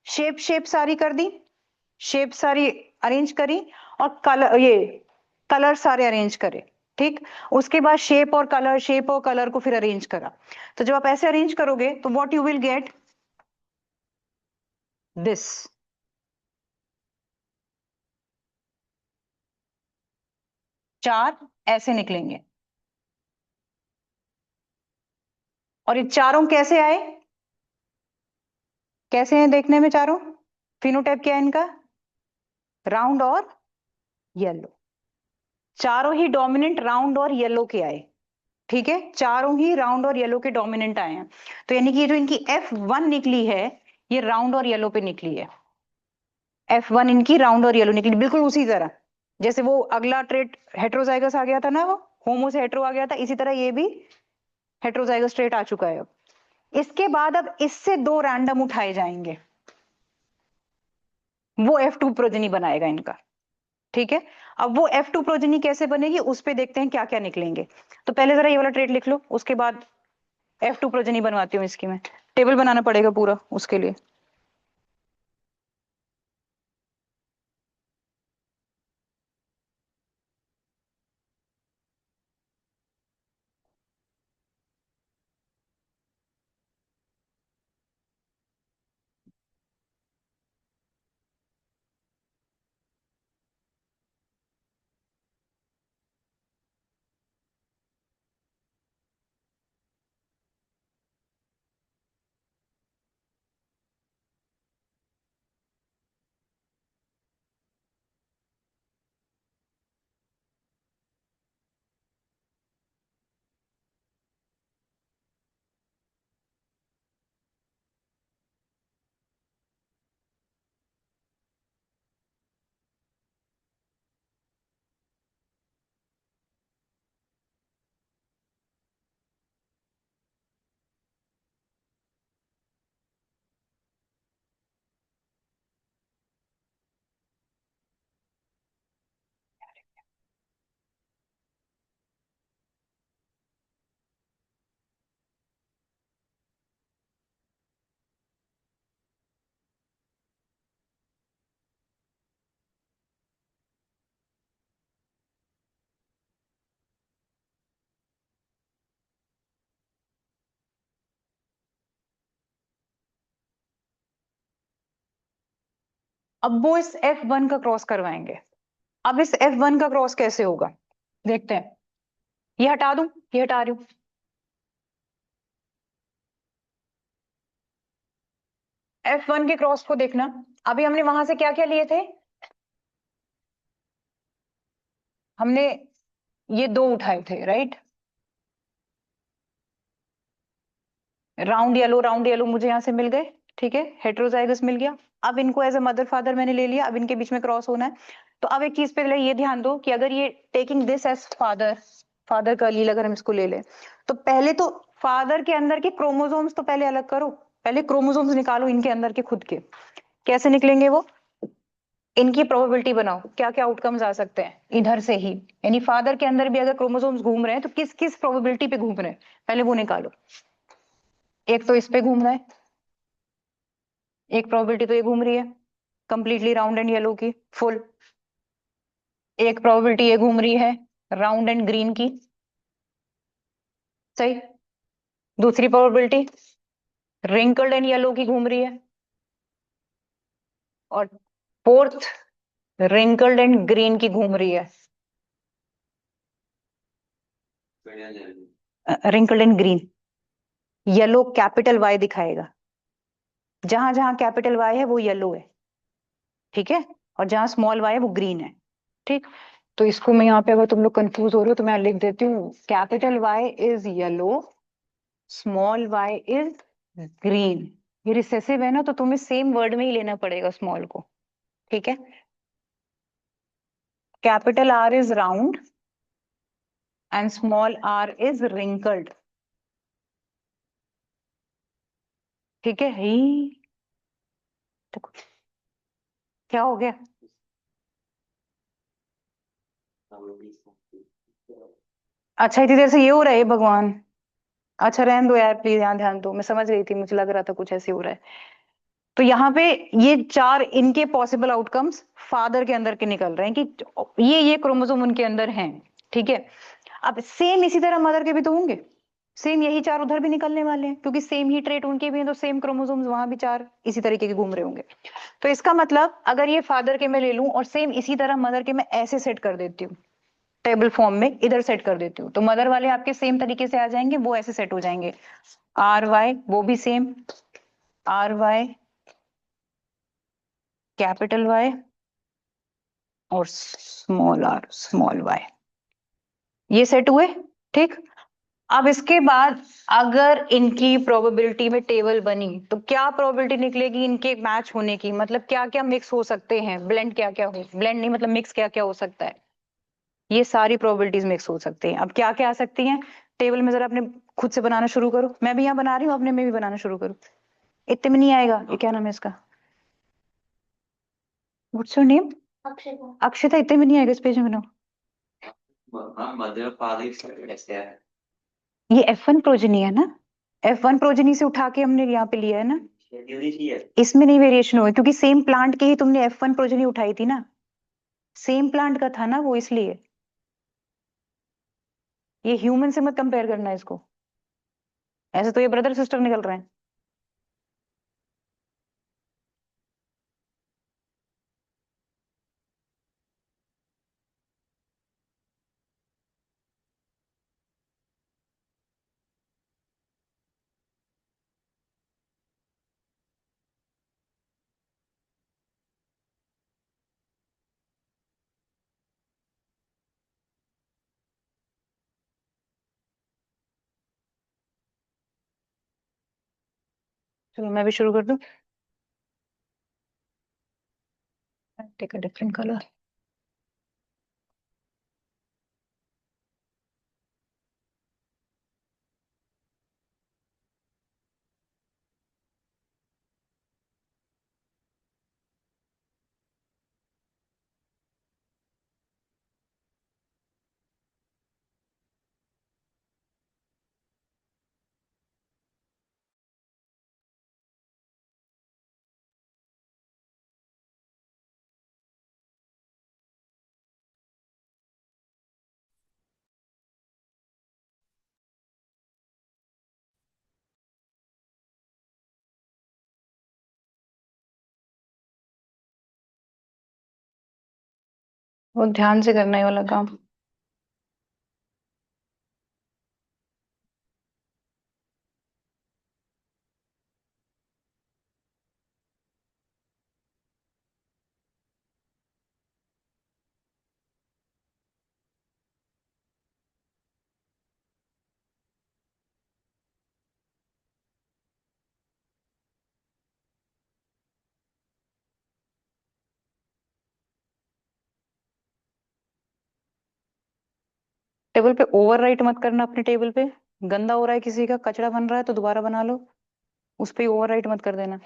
शेप शेप सारी कर दी, शेप सारी अरेंज करी, और कलर ये कलर सारे अरेंज करे, ठीक। उसके बाद शेप और कलर, शेप और कलर को फिर अरेंज करा। तो जब आप ऐसे अरेंज करोगे तो what you will get this. चार ऐसे निकलेंगे, और ये चारों कैसे आए, कैसे हैं देखने में चारों? फिनोटाइप क्या है इनका, राउंड और येलो। चारों ही डोमिनेंट राउंड और येलो के आए, ठीक है। चारों ही राउंड और येलो के डोमिनेंट आए हैं। तो यानी कि ये जो इनकी F1 निकली है, ये राउंड और येलो पे निकली है। F1 इनकी राउंड और येलो निकली, बिल्कुल उसी तरह जैसे वो अगला ट्रेट हेट्रोजाइगस आ गया था ना, वो होमो से हेट्रो आ गया था, इसी तरह ये भी हेट्रोजाइगस ट्रेट आ चुका है अब। इसके बाद अब इससे दो रैंडम उठाए जाएंगे, वो F2 प्रोजनी बनाएगा इनका, ठीक है। अब वो F2 प्रोजनी कैसे बनेगी उस पे देखते हैं क्या क्या निकलेंगे। तो पहले जरा ये वाला ट्रेट लिख लो, उसके बाद F2 प्रोजनी बनवाती हूँ इसकी मैं। टेबल बनाना पड़ेगा पूरा उसके लिए। अब वो इस F1 का क्रॉस करवाएंगे। अब इस F1 का क्रॉस कैसे होगा देखते हैं। ये हटा दूं, ये हटा रही हूं। F1 के क्रॉस को देखना। अभी हमने वहां से क्या क्या लिए थे, हमने ये दो उठाए थे, राइट। राउंड येलो मुझे यहां से मिल गए, ठीक है, हेट्रोजाइगस मिल गया। अब इनको एज अ मदर फादर मैंने ले लिया, अब इनके बीच में क्रॉस होना है। तो अब एक चीज पे पहले ये ध्यान दो कि अगर ये taking this as father, father का लील अगर हम इसको ले लें, तो पहले तो फादर के अंदर के क्रोमोसोम्स तो पहले अलग करो। पहले क्रोमोसोम्स निकालो इनके अंदर के खुद के। कैसे निकलेंगे वो, इनकी प्रोबेबिलिटी बनाओ, क्या क्या आउटकम्स आ सकते हैं इधर से ही। यानी फादर के अंदर भी अगर क्रोमोसोम्स घूम रहे हैं तो किस किस प्रोबेबिलिटी पे घूम रहे हैं, पहले वो निकालो। एक तो इस पे घूम रहा है, एक प्रोबेबिलिटी तो ये घूम रही है कंप्लीटली राउंड एंड येलो की फुल। एक प्रोबेबिलिटी ये घूम रही है राउंड एंड ग्रीन की, सही। दूसरी प्रोबेबिलिटी रिंकल्ड एंड येलो की घूम रही है, और फोर्थ रिंकल्ड एंड ग्रीन की घूम रही है। Wrinkled and green, yellow capital Y दिखाएगा, जहां जहां कैपिटल वाई है वो येलो है, ठीक है, और जहां स्मॉल वाई है वो ग्रीन है, ठीक। तो इसको मैं यहाँ पे, अगर तुम लोग कंफ्यूज हो रहे हो तो मैं लिख देती हूँ, capital Y is yellow, small Y is green. ये रिसेसिव है ना, तो तुम्हें सेम वर्ड में ही लेना पड़ेगा स्मॉल को, ठीक है। Capital R is round and small R is wrinkled, ठीक है। ही देखो क्या हो गया, अच्छा इतनी देर से ये हो रहा है भगवान। अच्छा रहने दो यार प्लीज, यहाँ ध्यान दो, मैं समझ रही थी, मुझे लग रहा था कुछ ऐसे हो रहा है। तो यहाँ पे ये चार इनके पॉसिबल आउटकम्स फादर के अंदर के निकल रहे हैं कि ये क्रोमोसोम उनके अंदर हैं, ठीक है। अब सेम इसी तरह मदर के भी तो होंगे, सेम यही चार उधर भी निकलने वाले हैं, क्योंकि सेम ही ट्रेट उनके भी हैं, तो सेम क्रोमोसोम्स वहां भी चार इसी तरीके के घूम रहे होंगे। तो इसका मतलब अगर ये फादर के मैं ले लूं और सेम इसी तरह मदर के मैं ऐसे सेट कर देती हूँ, टेबल फॉर्म में इधर सेट कर देती हूँ, तो मदर वाले आपके सेम तरीके से आ जाएंगे, वो ऐसे सेट हो जाएंगे। आर वाई वो भी same, R Y capital Y और स्मॉल आर स्मॉल वाई, ये सेट हुए, ठीक। अब इसके बाद अगर इनकी प्रोबेबिलिटी में टेबल बनी तो क्या प्रोबेबिलिटी निकलेगी इनके मैच होने की, मतलब क्या क्या मिक्स हो सकते हैं, ब्लेंड क्या क्या हो, ब्लेंड नहीं मतलब मिक्स क्या क्या हो सकता है, ये सारी प्रोबेबिलिटीज मिक्स हो सकती हैं। अब क्या क्या आ सकती हैं टेबल में, जरा अपने खुद से बनाना शुरू करो, मैं भी यहाँ बना रही हूँ, अपने में भी बनाना शुरू करो। इतने में नहीं आएगा, ये क्या नाम है इसका, व्हाट्स योर नेम, अक्षता। अक्षता, इतने में नहीं आएगा, इस पेज में बनाओ। मदर फादर ऐसे है। ये F1 प्रोजनी है ना, F1 प्रोजनी से उठा के हमने यहाँ पे लिया है ना, इसमें नहीं वेरिएशन हुआ क्योंकि सेम प्लांट के ही तुमने F1 प्रोजनी उठाई थी ना, सेम प्लांट का था ना वो, इसलिए। ये ह्यूमन से मत कंपेयर करना इसको, ऐसे तो ये ब्रदर सिस्टर निकल रहे हैं। चलो मैं भी शुरू कर दूं, टेक अ डिफरेंट कलर। वो ध्यान से करना है वाला काम। टेबल पे ओवर राइट मत करना अपने टेबल पे। गंदा हो रहा है, किसी का कचरा बन रहा है तो दोबारा बना लो। उस पे ओवर राइट मत कर देना।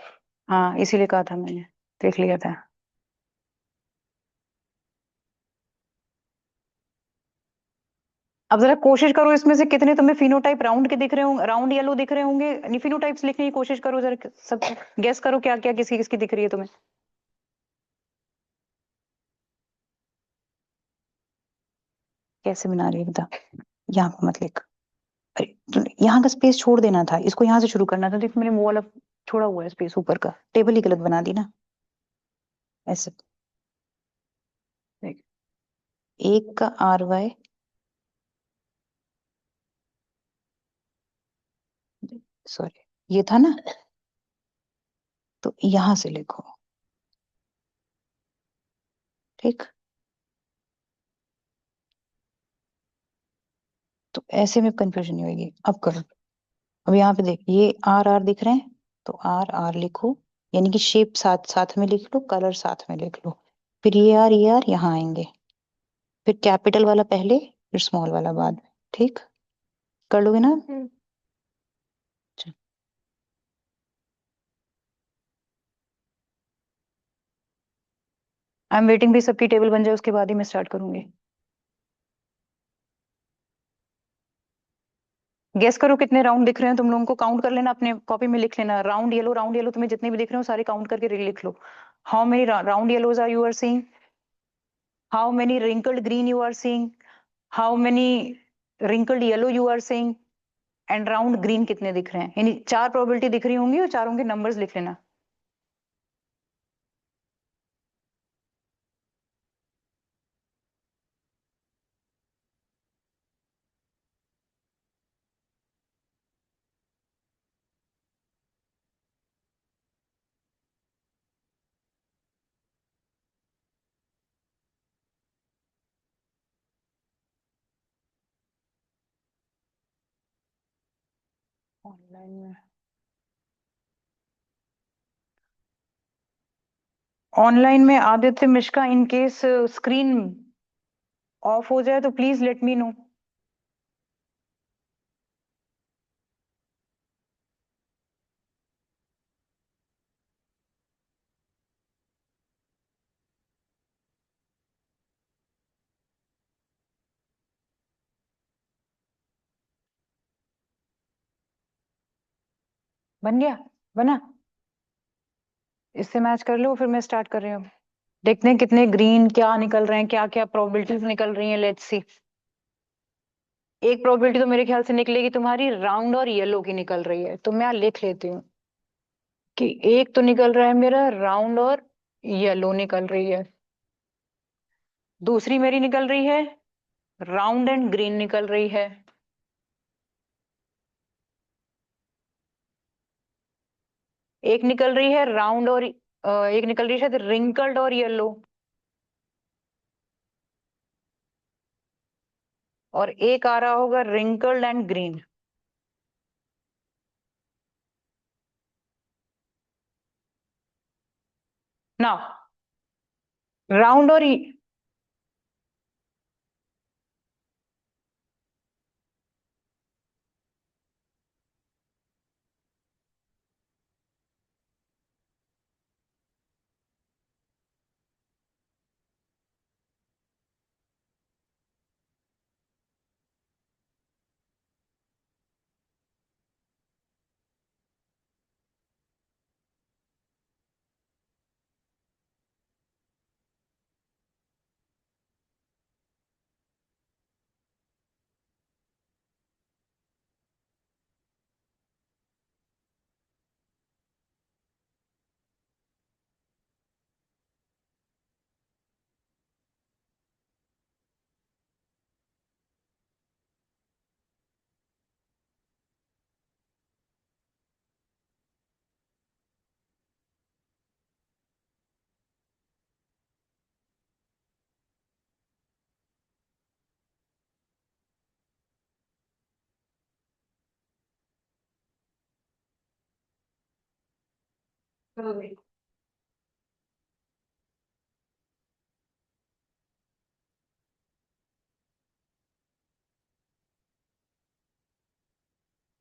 हाँ, इसीलिए कहा था मैंने। देख लिया था। अब जरा कोशिश करो, इसमें से कितने तुम्हें फिनोटाइप राउंड के दिख रहे होंगे, राउंड येलो दिख रहे होंगे। नहीं, फिनोटाइप्स लिखने की कोशिश करो जरा, सब गेस करो क्या क्या किसकी किसकी दिख रही है तुम्हें। कैसे बना रही है बता। यहाँ पे मत लिख। अरे यहाँ का स्पेस छोड़ देना था, इसको यहाँ से शुरू करना था। देखो मैंने वो वाला छोड़ा हुआ है स्पेस ऊपर का, टेबल ही गलत बना दी ना। ऐसे देख, एक का RY, सॉरी, ये था ना, तो यहाँ से लिखो। ठीक। तो ऐसे में कंफ्यूजन नहीं होगी, अब करो। अब यहाँ पे देख, ये RR दिख रहे हैं, तो RR लिखो। यानी कि शेप साथ साथ में लिख लो, कलर साथ में लिख लो। फिर ये आर यहाँ आएंगे। फिर कैपिटल वाला पहले, फिर स्मॉल वाला बाद में। ठीक, कर लोगे ना। आई एम वेटिंग भी सबकी टेबल बन जाए, उसके बाद ही मैं स्टार्ट करूंगी। गेस करो कितने राउंड दिख रहे हैं तुम लोगों को, काउंट कर लेना, अपने कॉपी में लिख लेना। राउंड येलो तुम्हें जितने भी दिख रहे हो सारे काउंट करके लिख लो। How many round yellows are you are seeing? How many wrinkled green you are seeing? How many wrinkled yellow you are seeing? And round green कितने दिख रहे हैं? यानी चार प्रोबेबिलिटी दिख रही होंगी और चारों के नंबर्स लिख लेना। ऑनलाइन में, Aditya Mishka, in case screen off हो जाए तो प्लीज लेट मी नो। बन गया? बना? इससे मैच कर लो, फिर मैं स्टार्ट कर रही हूँ। देखते हैं कितने ग्रीन क्या निकल रहे हैं, क्या क्या प्रोबेबिलिटीज निकल रही हैं, लेट्स सी। एक प्रोबेबिलिटी तो मेरे ख्याल से निकलेगी तुम्हारी, राउंड और येलो की निकल रही है, तो मैं यहाँ लिख लेती हूँ कि एक तो निकल रहा है मेरा राउंड और येलो निकल रही है। दूसरी मेरी निकल रही है राउंड एंड ग्रीन निकल रही है। एक निकल रही है राउंड और एक निकल रही है शायद रिंकल्ड और येलो। और एक आ रहा होगा रिंकल्ड एंड ग्रीन। ना, राउंड और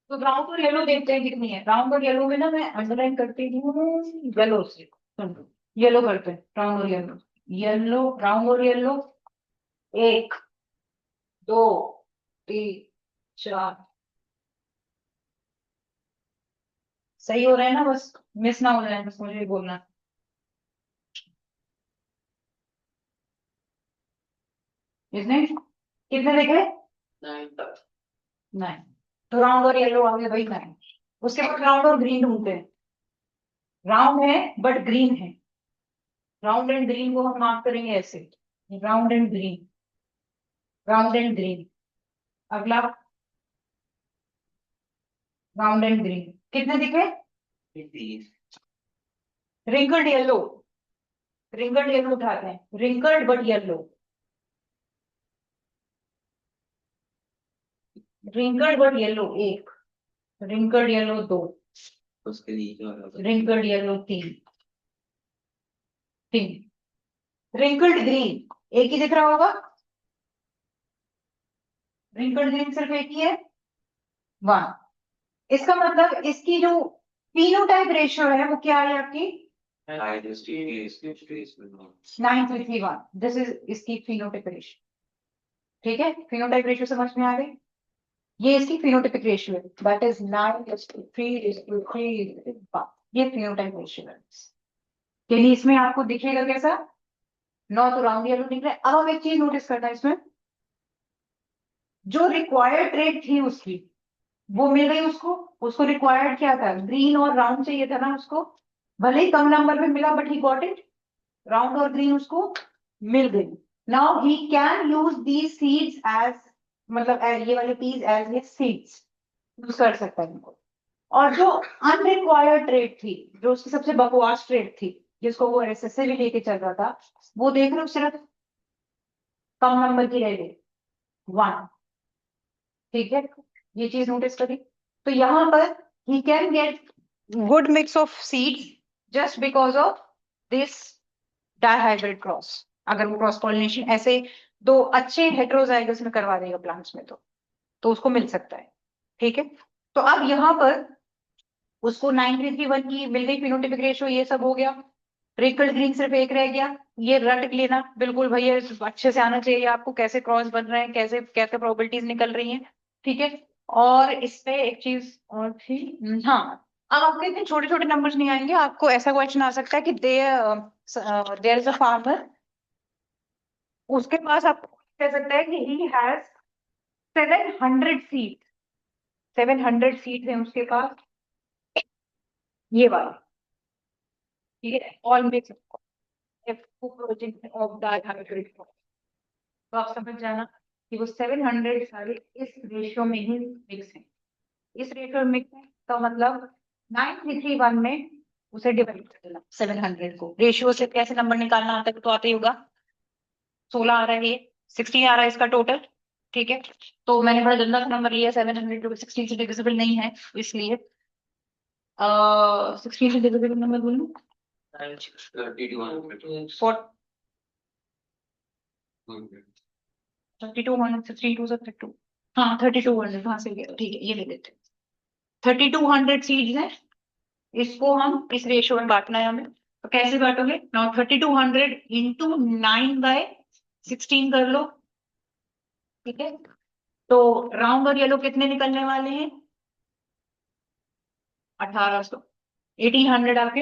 तो ब्राउन और येलो देखते हैं कितनी है। ब्राउन और येलो में ना मैं अंडरलाइन करती हूँ येलो से। येलो करते हैं, ब्राउन और येलो। येलो, ब्राउन और येलो। एक, दो, तीन, चार। सही हो रहा है ना, बस मिस ना हो जाए, बस मुझे बोलना। इसने कितने देखे? 9 तक। नहीं। तो राउंड और येलो आ गया भाई, नहीं। उसके बाद राउंड और ग्रीन ढूंढते हैं। राउंड है बट ग्रीन है। राउंड एंड ग्रीन को हम मार्क करेंगे ऐसे। Round and green, round and green. अगला राउंड एंड ग्रीन, कितने दिखे? 20। Wrinkled yellow. रिंकल्ड येलो उठाते हैं, wrinkled but yellow. Wrinkled but yellow एक, रिंकल्ड येलो दो, उसके नीचे वाला तो रिंकल्ड येलो तीन, तीन। रिंकल्ड ग्रीन एक ही दिख रहा होगा। रिंकल्ड ग्रीन सिर्फ एक ही है, वन। इसका मतलब इसकी जो फिनोटाइप रेशियो है वो क्या है आपकी? 9:3:1। दिस इज इसकी फिनोटाइप रेशियो। ठीक है, फिनोटाइप रेशियो समझ में आ गई। ये इसकी फिनोटाइपिक रेशियो है, दैट इज 9:3:3। ये फिनोटाइप रेशियो है। यानी इसमें आपको दिखेगा कैसा? 9 तो राउंड येलो दिख रहा है। अब हम एक चीज नोटिस करना है इसमें, जो रिक्वायर्ड ट्रेड थी उसकी वो मिल गई उसको। उसको रिक्वायर्ड क्या था? ग्रीन और राउंड चाहिए था ना उसको। भले ही कम नंबर में मिला but he got it. Round और ग्रीन उसको मिल गई। Now he can use these seeds as, मतलब ये वाले पीस एज ये सीड्स यूज कर सकता है इनको। और जो अनरिक्वायर्ड ट्रेड थी, जो उसकी सबसे बकवास ट्रेड थी, जिसको वो एसएसए भी लेके चल रहा था, वो देख रहे हो सिर्फ कम नंबर की रह गई, वन। ठीक है, ये चीज नोटिस करी। तो यहाँ पर he can get good mix of seeds just because of this dihybrid cross. अगर वो क्रॉस पॉलिनेशन ऐसे दो अच्छे हेटेरोजाइगस में करवा देगा प्लांट्स में तो उसको मिल सकता है। ठीक है, तो अब यहाँ पर उसको 9:3:1 की मिल गई फिनोटिपिक रेशियो, ये सब हो गया। रिकल्ड ग्रीन सिर्फ एक रह गया। ये रट लेना बिल्कुल भैया, अच्छे से आना चाहिए आपको, कैसे क्रॉस बन रहे हैं, कैसे क्या क्या प्रोबेबिलिटीज निकल रही हैं। ठीक है, और इसमें एक चीज और थी। हाँ, अब आपके इतने छोटे छोटे नंबर्स नहीं आएंगे। आपको ऐसा क्वेश्चन आ सकता है कि देयर इज अ फार्मर, उसके पास आपको कह सकता है कि ही हैज 700 सीट। 700 सीट है उसके पास, ये वाला। ठीक है, ऑल मिक्स ऑफ डाइहाइब्रिड। तो आप समझ जाना कि वो 700 सारे इस रेशियो में ही मिक्स है। इस रेशियो में मिक्स है तो मतलब 9:3:1 में उसे डिवाइड कर देना 700 को। रेशियो से कैसे नंबर निकालना आता है तो आता ही होगा। 16 आ रहा है, ये 16 आ रहा है इसका टोटल। ठीक है, तो मैंने बड़ा गंदा नंबर लिया, 700 16 से डिविजिबल नहीं है, इसलिए 16 से डिविजिबल नंबर बोलूं 3200, 32 हाँ 3200 कहाँ से गया? ठीक है, ये ले लेते हैं। 3200 सीड्स है, इसको हम इस रेशियो में बांटना है हमें। तो कैसे बांटोगे? नाउ 3200 इंटू 9/16 कर लो। ठीक है, तो राउंड और येलो कितने निकलने वाले हैं? 1800। 1800 आपके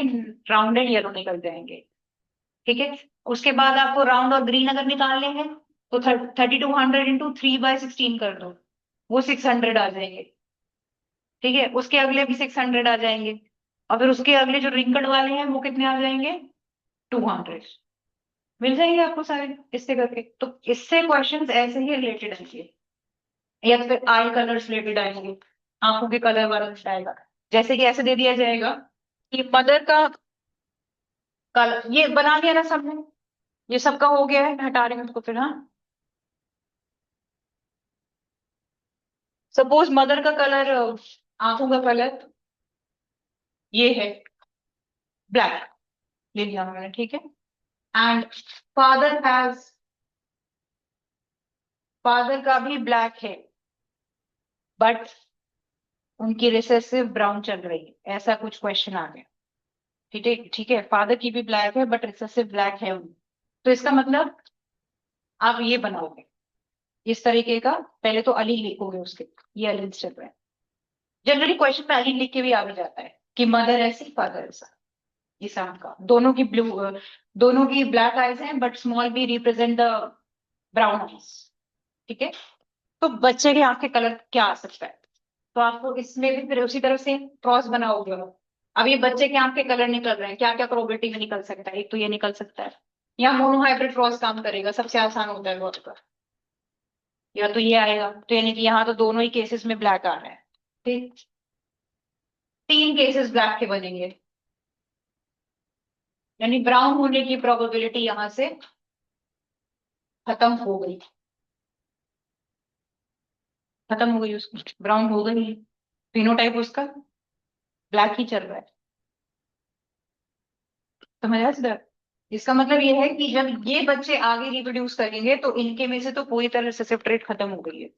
राउंड एंड येलो निकल जाएंगे। ठीक है, उसके बाद आपको राउंड और ग्रीन अगर निकालने हैं तो 3200 इंटू 3/16 कर दो, वो 600 आ जाएंगे। ठीक है, उसके अगले भी 600 आ जाएंगे। और फिर उसके अगले जो रिंकड वाले हैं वो कितने आ जाएंगे? 200। मिल जाएंगे आपको सारे इससे करके। तो इससे क्वेश्चंस ऐसे ही रिलेटेड आएंगे, या तो फिर आई कलर्स रिलेटेड आएंगे, आंखों के कलर वाला कुछ आएगा। जैसे कि ऐसे दे दिया जाएगा कि मदर का कलर, ये बना लिया ना सबने, ये सबका हो गया है, मैं हटा रही हूँ उसको फिर। हाँ, सपोज मदर का कलर, आंखों का कलर ये है। ब्लैक ले लिया मैंने, ठीक है। एंड फादर हैज, फादर का भी ब्लैक है, बट उनकी रिसेसिव ब्राउन चल रही है, ऐसा कुछ क्वेश्चन आ गया। ठीक है, ठीक है, फादर की भी ब्लैक है बट रिसेसिव ब्लैक है उनकी। तो इसका मतलब आप ये बनाओगे इस तरीके का, पहले तो अली लिखोगे उसके, ये अली चल रहा है। जनरली क्वेश्चन में अली लिख के भी आ भी जाता है कि मदर ऐसी फादर ऐसा। ईसान का दोनों की ब्लू, दोनों की ब्लैक आईज हैं but small B represent the brown eyes. ठीक है, तो बच्चे के आंख के कलर क्या आ सकता है, तो आपको इसमें भी फिर उसी तरह से क्रॉस बनाओगे। अब ये बच्चे के आंख के कलर निकल रहे हैं, क्या क्या प्रोबेबिलिटी में निकल सकता है, एक तो ये निकल सकता है, या मोनोहाइब्रिड क्रॉस काम करेगा, सबसे आसान होता है बहुत का। या तो ये आएगा, तो यानी कि यहाँ तो दोनों ही केसेस में ब्लैक आ रहा है। ठीक, तीन केसेस ब्लैक के बनेंगे, यानी ब्राउन होने की प्रोबेबिलिटी यहां से खत्म हो गई, खत्म हो गई, उसकी ब्राउन हो गई, फिनोटाइप उसका ब्लैक ही चल रहा है। समझ आया सीधा? इसका मतलब ये है कि जब ये बच्चे आगे रिप्रोड्यूस करेंगे तो इनके में से तो पूरी तरह से रिसेसिव ट्रेट खत्म हो गई है,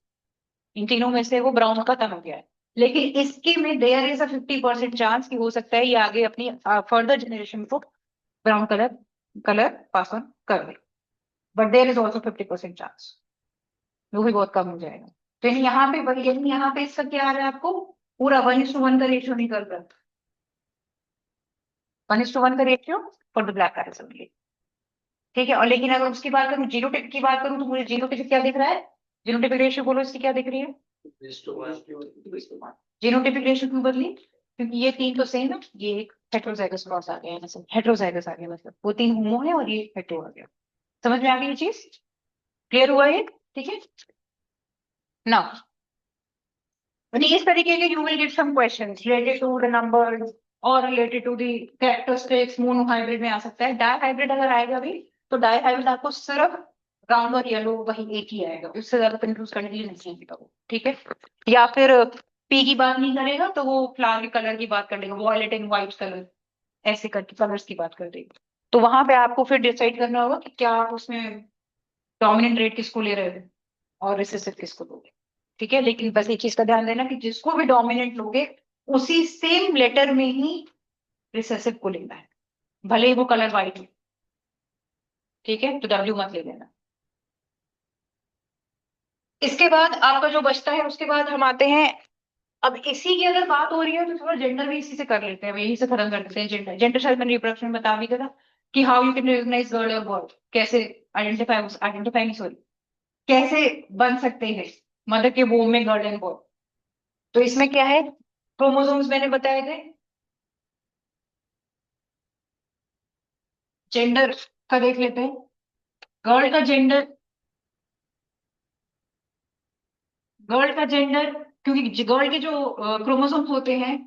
इन तीनों में से वो ब्राउन खत्म हो गया है। लेकिन इसके में देयर इज अ 50% चांस कि हो सकता है ये आगे अपनी फर्दर जनरेशन को brown colour colour pass on कर दे, but there is also 50% chance, वो भी बहुत कम हो जाएगा। तो यहाँ पे वही, यानी यहाँ पे इसका क्या आ रहा है आपको, पूरा 1:1 का रेशियो निकल रहा है, 1:1 का ratio for the black eyes only. ठीक है, और लेकिन अगर उसकी बात करूं, जीनोटाइप की बात करूं, तो मुझे जीनोटाइप क्या दिख रहा है, जीनोटाइपिक रेशियो बोलो इसकी क्या दिख रही है, जीनोटाइपिक रेशियो क्यों बदली, क्योंकि ये तीन तो सेम है, ये एक हेट्रोजाइगस क्रॉस आ गया है, मतलब हेट्रोजाइगस आ गया, मतलब वो तीन होमो है और ये हेट्रो आ गया। समझ में आ गई ये चीज, क्लियर हुआ ये? ठीक है ना, इस तरीके के you will get some questions related to the numbers और related to the characteristics. Monohybrid में आ सकता है, डाई हाइब्रिड अगर आएगा भी तो डाई हाइब्रिड आपको सिर्फ ब्राउन और येलो वही एक ही आएगा, उससे ज्यादा कंफ्यूज करने के लिए नहीं आएगा वो। ठीक है, या फिर पी की बात नहीं करेगा तो वो फ्लावर के कलर की बात कर देगा, वॉयलेट एंड व्हाइट कलर, ऐसे करके कलर्स की बात कर देगा। तो वहां पे आपको फिर डिसाइड करना होगा कि क्या आप उसमें डोमिनेंट रेट किसको ले रहे हो और रिसेसिव किसको लोगे। ठीक है, लेकिन बस एक चीज का ध्यान देना कि जिसको भी डोमिनेंट लोगे उसी सेम लेटर में ही रिसेसिव को लेना है, भले ही वो कलर वाइट हो। ठीक है, तो डब्ल्यू मत ले लेना। इसके बाद आपका जो बचता है, उसके बाद हम आते हैं, अब इसी की अगर बात हो रही है तो थोड़ा जेंडर भी इसी से कर लेते हैं, यही से खत्म कर देते हैं जेंडर। जेंडर शायद मैंने रिप्रोडक्शन में बता भी दिया था कि how you can recognise girl और बॉय, कैसे आइडेंटिफाई, आइडेंटिफाई नहीं सॉरी, कैसे बन सकते हैं मदर के वोम में गर्ल एंड बॉय। तो इसमें क्या है, क्रोमोसोम्स मैंने बताए थे, जेंडर का देख लेते हैं। गर्ल का जेंडर, गर्ल का जेंडर, क्योंकि गर्ल के जो क्रोमोसोम्स होते हैं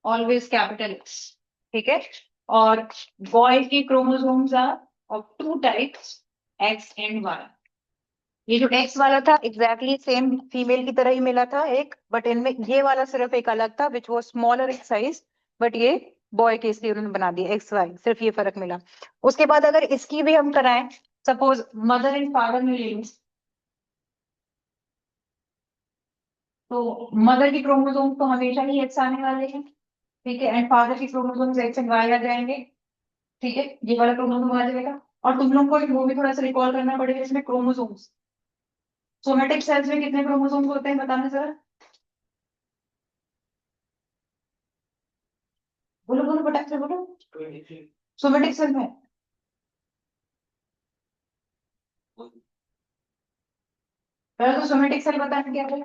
ऑलवेज कैपिटल एक्स। ठीक है, और बॉय की chromosomes are of two types, X and Y. ये जो एक्स वाला था एग्जैक्टली सेम फीमेल की तरह ही मिला था एक, बट इनमें ये वाला सिर्फ एक अलग था विच वो स्मॉलर इन साइज, बट ये बॉय के इसलिए उन्होंने बना दिया एक्स वाई, सिर्फ ये फर्क मिला। उसके बाद अगर इसकी भी हम कराएं, सपोज मदर एंड फादर में ले लूं, तो मदर की क्रोमोसोम तो हमेशा ही एक्स आने वाले हैं, ठीक है, एंड फादर की क्रोमोसोम एक्स एंड वाई आ जाएंगे। ठीक है, ये वाला क्रोमोसोम आ जाएगा। और तुम लोग को वो भी थोड़ा सा रिकॉल करना पड़ेगा इसमें, क्रोमोसोम्स, सोमेटिक सेल्स में कितने क्रोमोसोम्स होते हैं बताना जरा, बोलो बोलो फटाक से बोलो। सोमेटिक सेल में पहले तो सोमेटिक सेल बताना क्या है,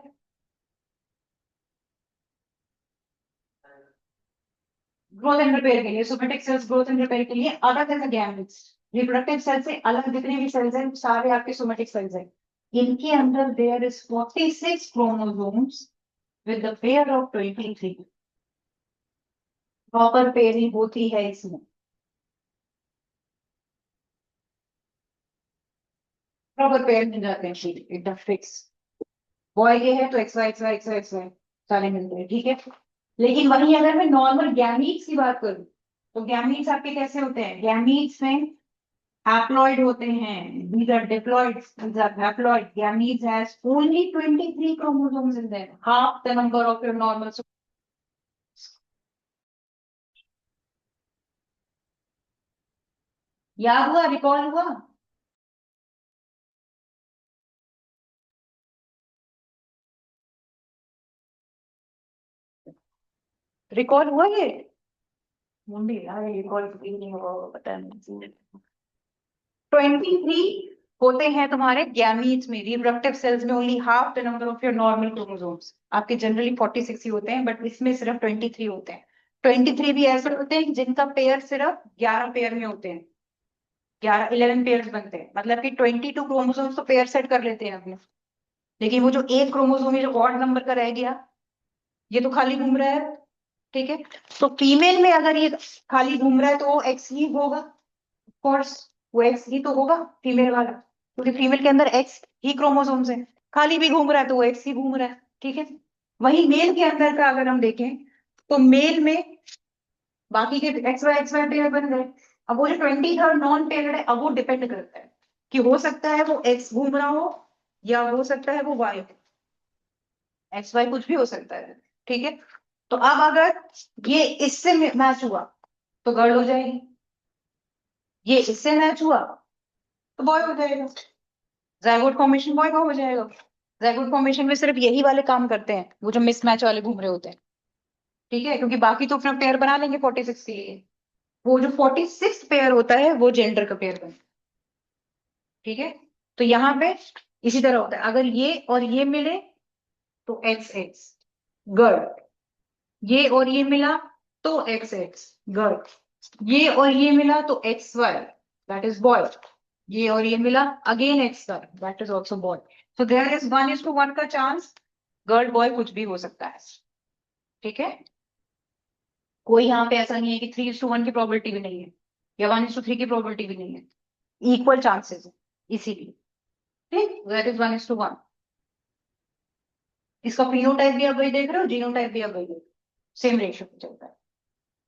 ग्रोथ एंड रिपेयर के लिए, somatic cells growth and repair के लिए अलग है गैमेट्स। रिप्रोडक्टिव सेल से अलग जितने भी सेल्स हैं सारे आपके सोमेटिक सेल्स हैं। इनके अंदर there is 46 chromosomes with the pair of 23, proper pairing होती है इसमें, प्रॉपर पेयर मिल जाते हैं एकदम फिक्स। बॉय के है तो X Y X Y X Y X Y सारे मिलते हैं। ठीक है, लेकिन वहीं अगर मैं नॉर्मल गैमीट्स की बात करूं, तो गैमीट्स आपके कैसे होते हैं? गैमीट्स में haploid होते हैं, these are diploids, these are haploid. Gametes has only 23 chromosomes in them, half the number of your normal. याद हुआ? रिकॉल हुआ? रिकॉल हुआ ये? मुंडी यार, रिकॉल नहीं हुआ होगा, पता नहीं। 23 होते हैं तुम्हारे गैमीट्स में, रिप्रोडक्टिव सेल्स में only half the number of your normal chromosomes. आपके जनरली 46 ही होते हैं, बट इसमें सिर्फ 23 होते हैं। 23 भी ऐसे होते हैं जिनका पेयर सिर्फ 11 पेयर में होते हैं, 11 पेयर बनते हैं, मतलब कि 22 क्रोमोसोम्स तो पेयर सेट कर लेते हैं अपने। लेकिन वो जो एक क्रोमोसोम है जो ऑड नंबर का रह गया, ये तो खाली घूम रहा है। ठीक है, तो फीमेल में अगर ये खाली घूम रहा है तो वो एक्स ही होगा, कोर्स वो एक्स ही तो होगा फीमेल वाला, क्योंकि फीमेल के अंदर एक्स ही क्रोमोसोम्स है। खाली भी घूम रहा है तो वो एक्स ही घूम रहा है। ठीक है, वही मेल के अंदर का अगर हम देखें, तो मेल में बाकी के एक्स वाई पेयर बन गए। अब वो जो 23rd नॉन पेयर्ड है, अब वो डिपेंड करता है कि हो सकता है वो एक्स घूम रहा हो, या हो सकता है वो वाई हो, एक्स वाई कुछ भी हो सकता है। ठीक है, तो अब अगर ये इससे मैच हुआ तो गर्ल हो जाएगी, ये इससे मैच हुआ तो बॉय हो जाएगा। जाइगोट फॉर्मेशन बॉय का हो जाएगा। जाइगोट फॉर्मेशन में सिर्फ यही वाले काम करते हैं, वो जो मिसमैच वाले घूम रहे होते हैं। ठीक है, क्योंकि बाकी तो अपना पेयर बना लेंगे 46 के लिए। वो जो 46 पेयर होता है वो जेंडर का पेयर बनता है। ठीक है, तो यहाँ पे इसी तरह होता है, अगर ये और ये मिले तो एक्स एक्स गर्ल, ये और ये मिला तो एक्स एक्स गर्ल, ये और ये मिला तो X Y, that is boy, ये और ये मिला again X Y, that is also boy. So there is 1:1 का चांस, गर्ल बॉय कुछ भी हो सकता है। ठीक है, कोई यहाँ पे ऐसा नहीं है कि 3:1 की प्रोबेबिलिटी भी नहीं है, या 1:3 की प्रोबेबिलिटी भी नहीं है, इक्वल चांसेस है इसीलिए। ठीक, दैट इज 1:1। इसका फिनोटाइप भी आप वही देख रहे हो, जीनोटाइप भी आप वही देख रहे हो, सेम रेशियो पे चलता है।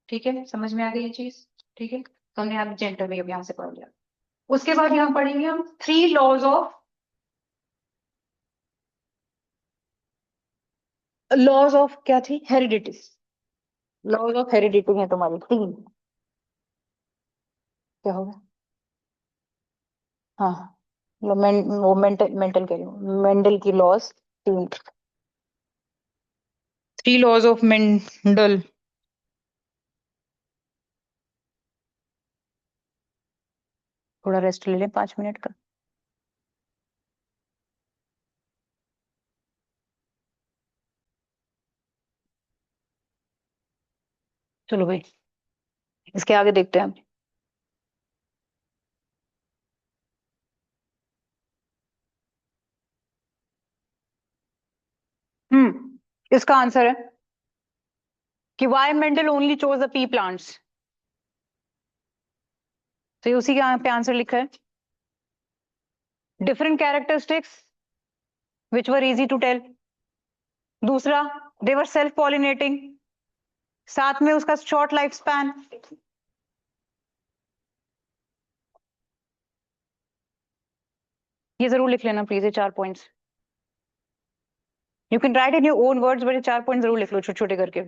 ठीक है, समझ में आ गई ये चीज? ठीक है, तो हमने यहाँ जेंडर में अब यहाँ से पढ़ लिया। उसके बाद यहाँ पढ़ेंगे हम 3 लॉज ऑफ क्या थी, हेरिडिटी। लॉज ऑफ हेरिडिटी है तुम्हारी 3। क्या होगा? हाँ, वो मेंटल कह रही हूँ, मेंडल की लॉज 3। 3 laws of Mendel. थोड़ा रेस्ट ले लें 5 मिनट का। चलो भाई, इसके आगे देखते हैं हम। इसका आंसर है कि why Mendel only chose the pea plants. तो ये उसी के यहाँ पे आंसर लिखा है, different characteristics which were easy to tell. दूसरा, दे वर सेल्फ पॉलिनेटिंग। साथ में उसका शॉर्ट लाइफ स्पैन। ये जरूर लिख लेना प्लीज, ये 4 points. You can write in your own words, but ये 4 पॉइंट जरूर लिख लो छोटे छोटे करके।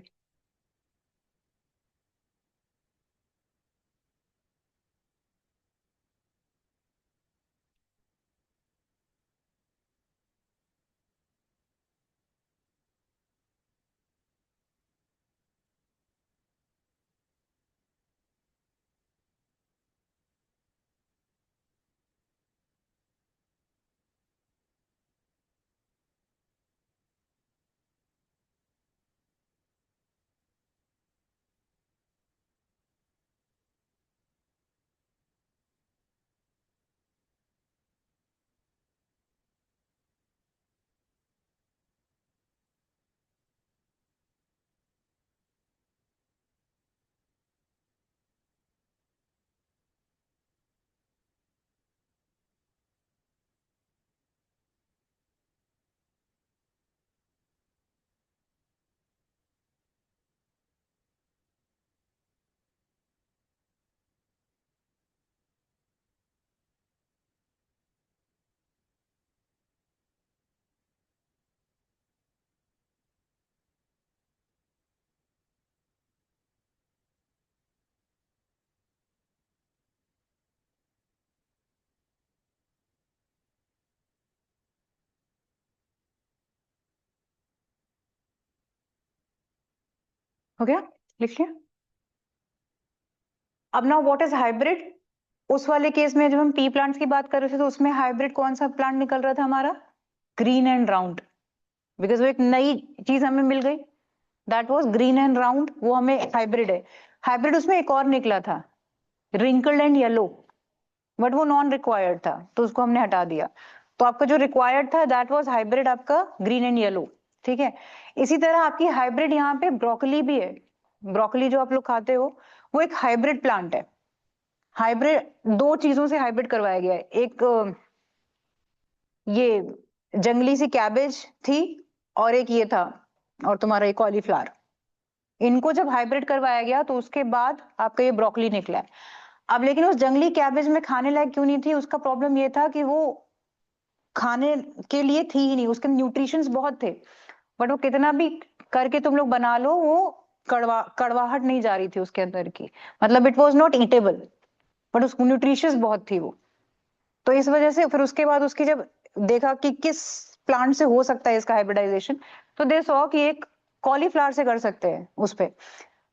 हो गया, लिख लिया। अब नाउ व्हाट इज हाइब्रिड? उस वाले केस में जब हम पी प्लांट्स की बात कर रहे थे तो उसमें हाइब्रिड कौन सा प्लांट निकल रहा था हमारा? ग्रीन एंड राउंड, बिकॉज वो एक नई चीज हमें मिल गई, that was green and round, वो हमें हाइब्रिड है। हाइब्रिड उसमें एक और निकला था, रिंकल्ड एंड येलो, बट वो नॉन रिक्वायर्ड था तो उसको हमने हटा दिया। तो आपका जो रिक्वायर्ड था दैट वाज हाइब्रिड आपका ग्रीन एंड येलो, ठीक है। इसी तरह आपकी हाइब्रिड यहाँ पे ब्रोकली भी है। ब्रोकली जो आप लोग खाते हो वो एक हाइब्रिड प्लांट है। हाइब्रिड दो चीजों से हाइब्रिड करवाया गया है, एक ये जंगली सी कैबेज थी और एक ये था, और तुम्हारा ये कॉलीफ्लावर। इनको जब हाइब्रिड करवाया गया तो उसके बाद आपका ये ब्रोकली निकला है। अब लेकिन उस जंगली कैबेज में खाने लायक क्यों नहीं थी? उसका प्रॉब्लम ये था कि वो खाने के लिए थी ही नहीं, उसके न्यूट्रिशंस बहुत थे, बट वो कितना भी करके तुम लोग बना लो वो कड़वाहट नहीं जा रही थी उसके अंदर की, मतलब it was not eatable, but उसको न्यूट्रिशियस बहुत थी वो। तो इस वजह से फिर उसके बाद उसकी जब देखा कि किस प्लांट से हो सकता है इसका हाइब्रिडाइजेशन, तो दे सॉ कि एक कॉलीफ्लावर से कर सकते हैं उस पे।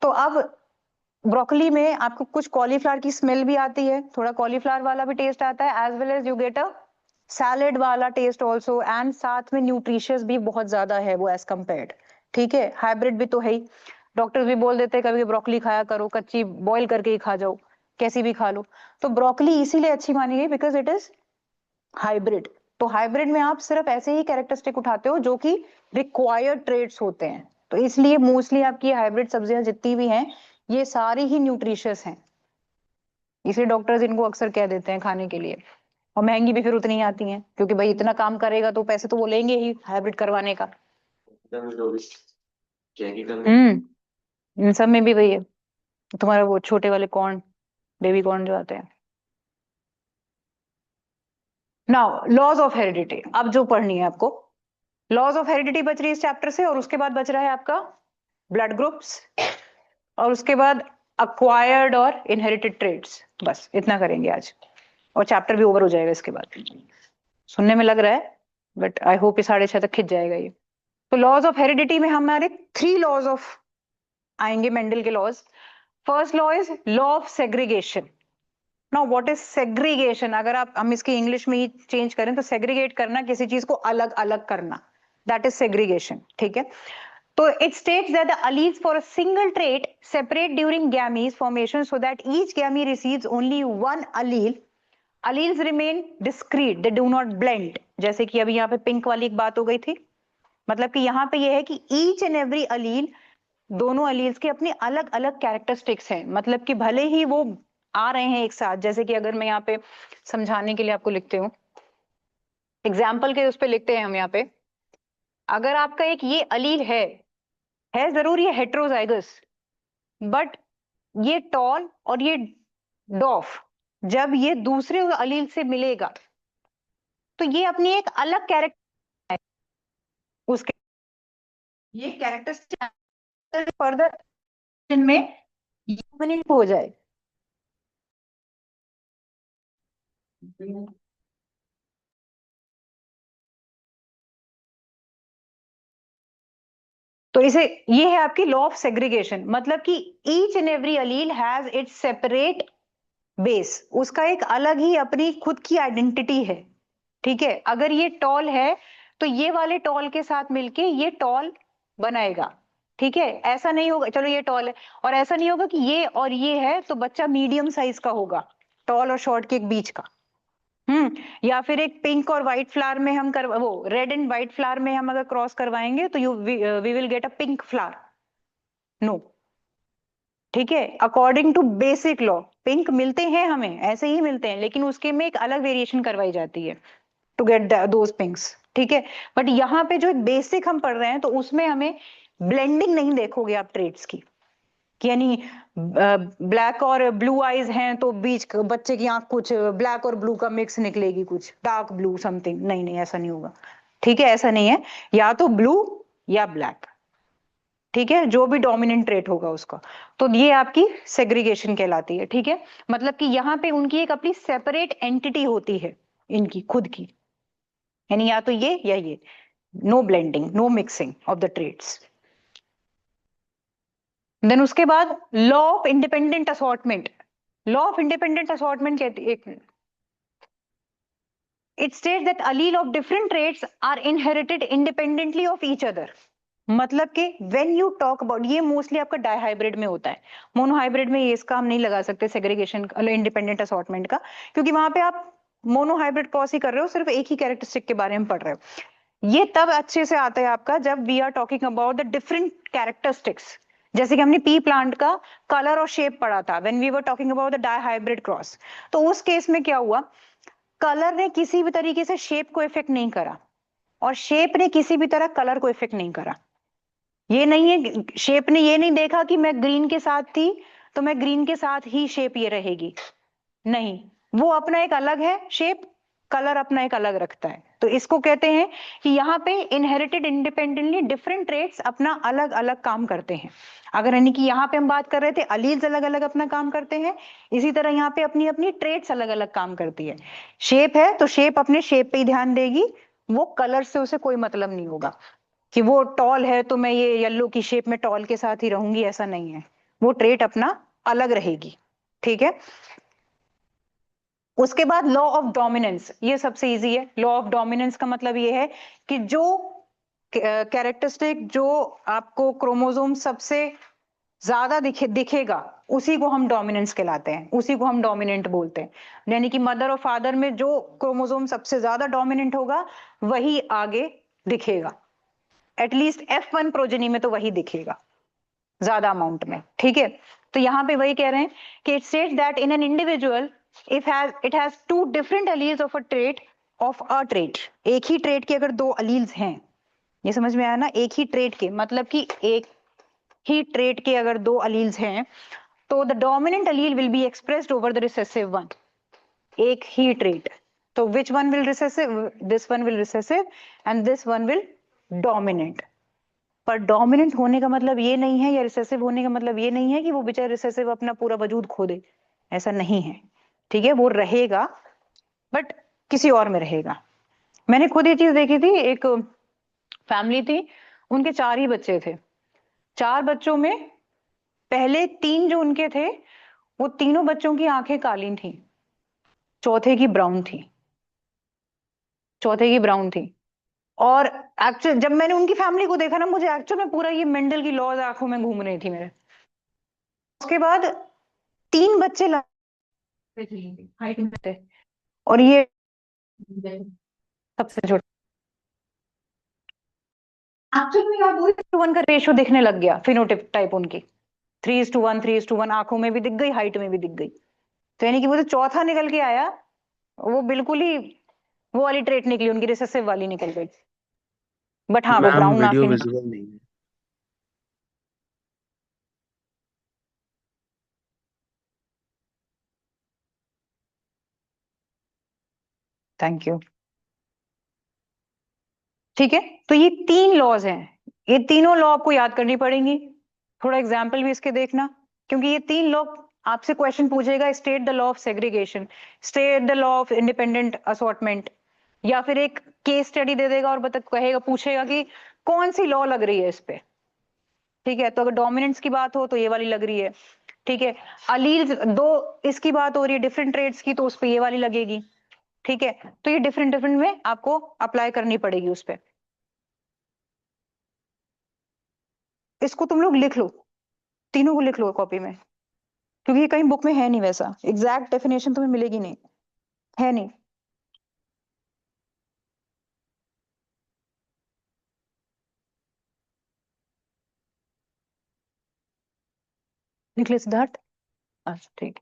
तो अब ब्रोकली में आपको कुछ कॉलीफ्लावर की स्मेल भी आती है, थोड़ा कॉलीफ्लावर वाला भी टेस्ट आता है, as well as you get a salad वाला टेस्ट ऑल्सो, एंड साथ में न्यूट्रिशियस भी बहुत ज्यादा है वो एज कम्पेयर्ड, ठीक है। हाइब्रिड भी तो है ही, डॉक्टर्स भी बोल देते हैं कभी ब्रोकली खाया करो, कच्ची बॉईल करके ही खा जाओ, कैसी भी खा लो। तो ब्रोकली इसीलिए अच्छी मानी गई बिकॉज इट इज हाइब्रिड। तो हाइब्रिड में आप सिर्फ ऐसे ही कैरेक्टरिस्टिक उठाते हो जो कि रिक्वायर्ड ट्रेड्स होते हैं, तो इसलिए मोस्टली आपकी हाइब्रिड सब्जियां जितनी भी हैं ये सारी ही न्यूट्रिशियस हैं, इसलिए डॉक्टर्स इनको अक्सर कह देते हैं खाने के लिए। और महंगी भी फिर उतनी ही आती हैं क्योंकि भाई इतना काम करेगा तो पैसे तो वो लेंगे ही हाइब्रिड करवाने का। इन सब में भी वही है, तुम्हारा वो छोटे वाले कॉर्न, बेबी कॉर्न जो आते हैं। नाउ लॉज ऑफ हेरिडिटी अब जो पढ़नी है आपको, लॉज ऑफ हेरिडिटी बच रही है इस चैप्टर से, और उसके बाद बच रहा है आपका ब्लड ग्रुप्स, और उसके बाद अक्वायर्ड और इनहेरिटेड ट्रेड्स। बस इतना करेंगे आज और चैप्टर भी ओवर हो जाएगा इसके बाद। सुनने में लग रहा है बट आई होप ये 6:30 तक खिंच जाएगा ये। तो लॉज ऑफ हेरिडिटी में हमारे 3 लॉज ऑफ आएंगे, मेंडल के laws. First law is law of segregation. Now what is segregation? अगर आप हम इसकी इंग्लिश में ही चेंज करें तो सेग्रीगेट करना, किसी चीज को अलग अलग करना, दैट इज सेग्रीगेशन, ठीक है। तो it states that the alleles for a single trait separate during gametes formation so that each gamete receives only one allele. Alleles remain discrete, they do not blend. जैसे कि अभी यहाँ पे पिंक वाली एक बात हो गई थी, मतलब कि यहाँ पे ये है कि each and every allele, दोनों alleles के अपने अलग अलग कैरेक्टरिस्टिक्स हैं, मतलब कि भले ही वो आ रहे हैं एक साथ। जैसे कि अगर मैं यहाँ पे समझाने के लिए आपको लिखते हूँ, एग्जाम्पल के उस पे लिखते हैं हम यहाँ पे, अगर आपका एक ये अलील है जरूर ये हेट्रोजाइगस, बट ये टॉल और ये डॉफ जब ये दूसरे अलील से मिलेगा तो ये अपनी एक अलग कैरेक्टर, उसके ये कैरेक्टरिस्टिक फर्दर में यूनिक हो जाए। तो इसे ये है आपकी लॉ ऑफ सेग्रीगेशन, मतलब कि each and every allele has its separate base, उसका एक अलग ही अपनी खुद की आइडेंटिटी है, ठीक है। अगर ये टॉल है तो ये वाले टॉल के साथ मिलके ये टॉल बनाएगा, ठीक है। ऐसा नहीं होगा, चलो ये टॉल है और ऐसा नहीं होगा कि ये और ये है तो बच्चा मीडियम साइज का होगा, टॉल और शॉर्ट के एक बीच का। या फिर एक पिंक और व्हाइट फ्लावर में हम कर वो रेड एंड व्हाइट फ्लावर में हम अगर क्रॉस करवाएंगे तो we will get a pink flower, no, ठीक है। According to basic law pink मिलते हैं हमें, ऐसे ही मिलते हैं, लेकिन उसके में एक अलग वेरिएशन करवाई जाती है टू गेट दोज पिंक्स, ठीक है। बट यहाँ पे जो एक बेसिक हम पढ़ रहे हैं तो उसमें हमें ब्लेंडिंग नहीं देखोगे आप ट्रेड्स की, यानी ब्लैक और ब्लू आईज हैं तो बीच बच्चे की आंख कुछ ब्लैक और ब्लू का मिक्स निकलेगी, कुछ डार्क ब्लू समथिंग, नहीं नहीं ऐसा नहीं होगा, ठीक है। ऐसा नहीं है, या तो ब्लू या ब्लैक, ठीक है, जो भी डोमिनेंट ट्रेट होगा उसका। तो ये आपकी सेग्रीगेशन कहलाती है, ठीक है। मतलब कि यहाँ पे उनकी एक अपनी सेपरेट एंटिटी होती है इनकी खुद की, यानी या तो ये या ये, no blending, no mixing of the traits. Then उसके बाद law of independent assortment. Law of independent assortment कहती है, it states that allele of different traits are inherited independently of each other। मतलब कि व्हेन यू टॉक अबाउट, ये मोस्टली आपका डाइहाइब्रिड में होता है, मोनोहाइब्रिड में ये इसका हम नहीं लगा सकते सेग्रीगेशन इंडिपेंडेंट असॉर्टमेंट का, क्योंकि वहां पे आप मोनोहाइब्रिड क्रॉस ही कर रहे हो, सिर्फ एक ही कैरेक्टरिस्टिक के बारे में पढ़ रहे हो। ये तब अच्छे से आता है आपका जब we are talking about the different characteristics. जैसे कि हमने पी प्लांट का कलर और शेप पढ़ा था when we were talking about the dihybrid cross. तो उस केस में क्या हुआ, कलर ने किसी भी तरीके से शेप को इफेक्ट नहीं करा और शेप ने किसी भी तरह कलर को इफेक्ट नहीं करा। ये नहीं है, शेप ने ये नहीं देखा कि मैं ग्रीन के साथ थी तो मैं ग्रीन के साथ ही शेप ये रहेगी, नहीं, वो अपना एक अलग है शेप, कलर अपना एक अलग रखता है। तो इसको कहते हैं कि यहाँ पे इनहेरिटेड इंडिपेंडेंटली डिफरेंट ट्रेट्स अपना अलग अलग काम करते हैं। अगर यानी कि यहाँ पे हम बात कर रहे थे अलील्स अलग अलग अपना काम करते हैं, इसी तरह यहाँ पे अपनी अपनी ट्रेट्स अलग अलग काम करती है। शेप है तो शेप अपने शेप पे ही ध्यान देगी, वो कलर से उसे कोई मतलब नहीं होगा कि वो टॉल है तो मैं ये येलो की शेप में टॉल के साथ ही रहूंगी, ऐसा नहीं है, वो ट्रेट अपना अलग रहेगी। ठीक है, उसके बाद लॉ ऑफ डोमिनेंस, ये सबसे इजी है। लॉ ऑफ डोमिनेंस का मतलब ये है कि जो कैरेक्टरिस्टिक जो आपको क्रोमोसोम सबसे ज्यादा दिखेगा उसी को हम डोमिनेंस कहलाते हैं, उसी को हम डोमिनेंट बोलते हैं। यानी कि मदर और फादर में जो क्रोमोसोम सबसे ज्यादा डोमिनेंट होगा वही आगे दिखेगा, एटलीस्ट F1 प्रोजेनी में तो वही दिखेगा ज्यादा अमाउंट में। ठीक है, तो यहाँ पे वही कह रहे हैं कि it states that in an individual if has it has two different alleles of a trait, of a trait, एक ही ट्रेट के अगर दो अलील्स हैं, ये समझ में आया ना, एक ही ट्रेट के मतलब कि एक ही ट्रेट के अगर दो अलील्स हैं तो the dominant Aleel will be expressed over the recessive one. एक ही ट्रेट, तो which one will recessive, this one will recessive and this one will dominant. पर डोमिनेंट होने का मतलब ये नहीं है, या रिसेसिव होने का मतलब ये नहीं है कि वो बेचारा रिसेसिव अपना पूरा वजूद खो दे, ऐसा नहीं है। ठीक है, वो रहेगा बट किसी और में रहेगा। मैंने खुद ये चीज देखी थी, एक फैमिली थी, उनके चार ही बच्चे थे, चार बच्चों में पहले तीन जो उनके थे वो तीनों बच्चों की आंखें काली थी, चौथे की ब्राउन थी, चौथे की ब्राउन थी। और एक्चुअल जब मैंने उनकी फैमिली को देखा ना, मुझे एक्चुअल में पूरा ये मेंडल की लॉज आंखों में घूम रही थी मेरे। उसके बाद तीन बच्चे हाइट में थे और ये सबसे छोटा, एक्चुअल में यहाँ पूरी 3:1 का रेशियो दिखने लग गया, फिनोटाइप टाइप उनकी 3:1 3:1, आंखों में भी दिख गई, हाइट में भी दिख गई। तो यानी कि वो जो चौथा निकल के आया वो बिल्कुल ही वो वाली ट्रेट निकली उनकी, रिसेसिव वाली निकल गई। बट हाँ वो मैम ब्राउन वीडियो आंखें नहीं। विजिबल नहीं है। Thank you. ठीक है, तो ये तीन लॉज हैं, ये तीनों लॉ आपको याद करनी पड़ेंगी। थोड़ा एग्जाम्पल भी इसके देखना, क्योंकि ये तीन लॉ आपसे क्वेश्चन पूछेगा, state the law of segregation, state the law of independent assortment, या फिर एक केस स्टडी दे देगा और बता कहेगा, पूछेगा कि कौन सी लॉ लग रही है इस पे। ठीक है, तो अगर डोमिनेंस की बात हो तो ये वाली लग रही है। ठीक है, अलील दो इसकी बात हो रही है डिफरेंट ट्रेड्स की, तो उस पे ये वाली लगेगी। ठीक है, तो ये डिफरेंट डिफरेंट में आपको अप्लाई करनी पड़ेगी उस पे। इसको तुम लोग लिख लो, तीनों को लिख लो कॉपी में, क्योंकि ये कहीं बुक में है नहीं, वैसा एग्जैक्ट डेफिनेशन तुम्हें मिलेगी नहीं, है नहीं। लिख ले सिद्धार्थ। अच्छा ठीक।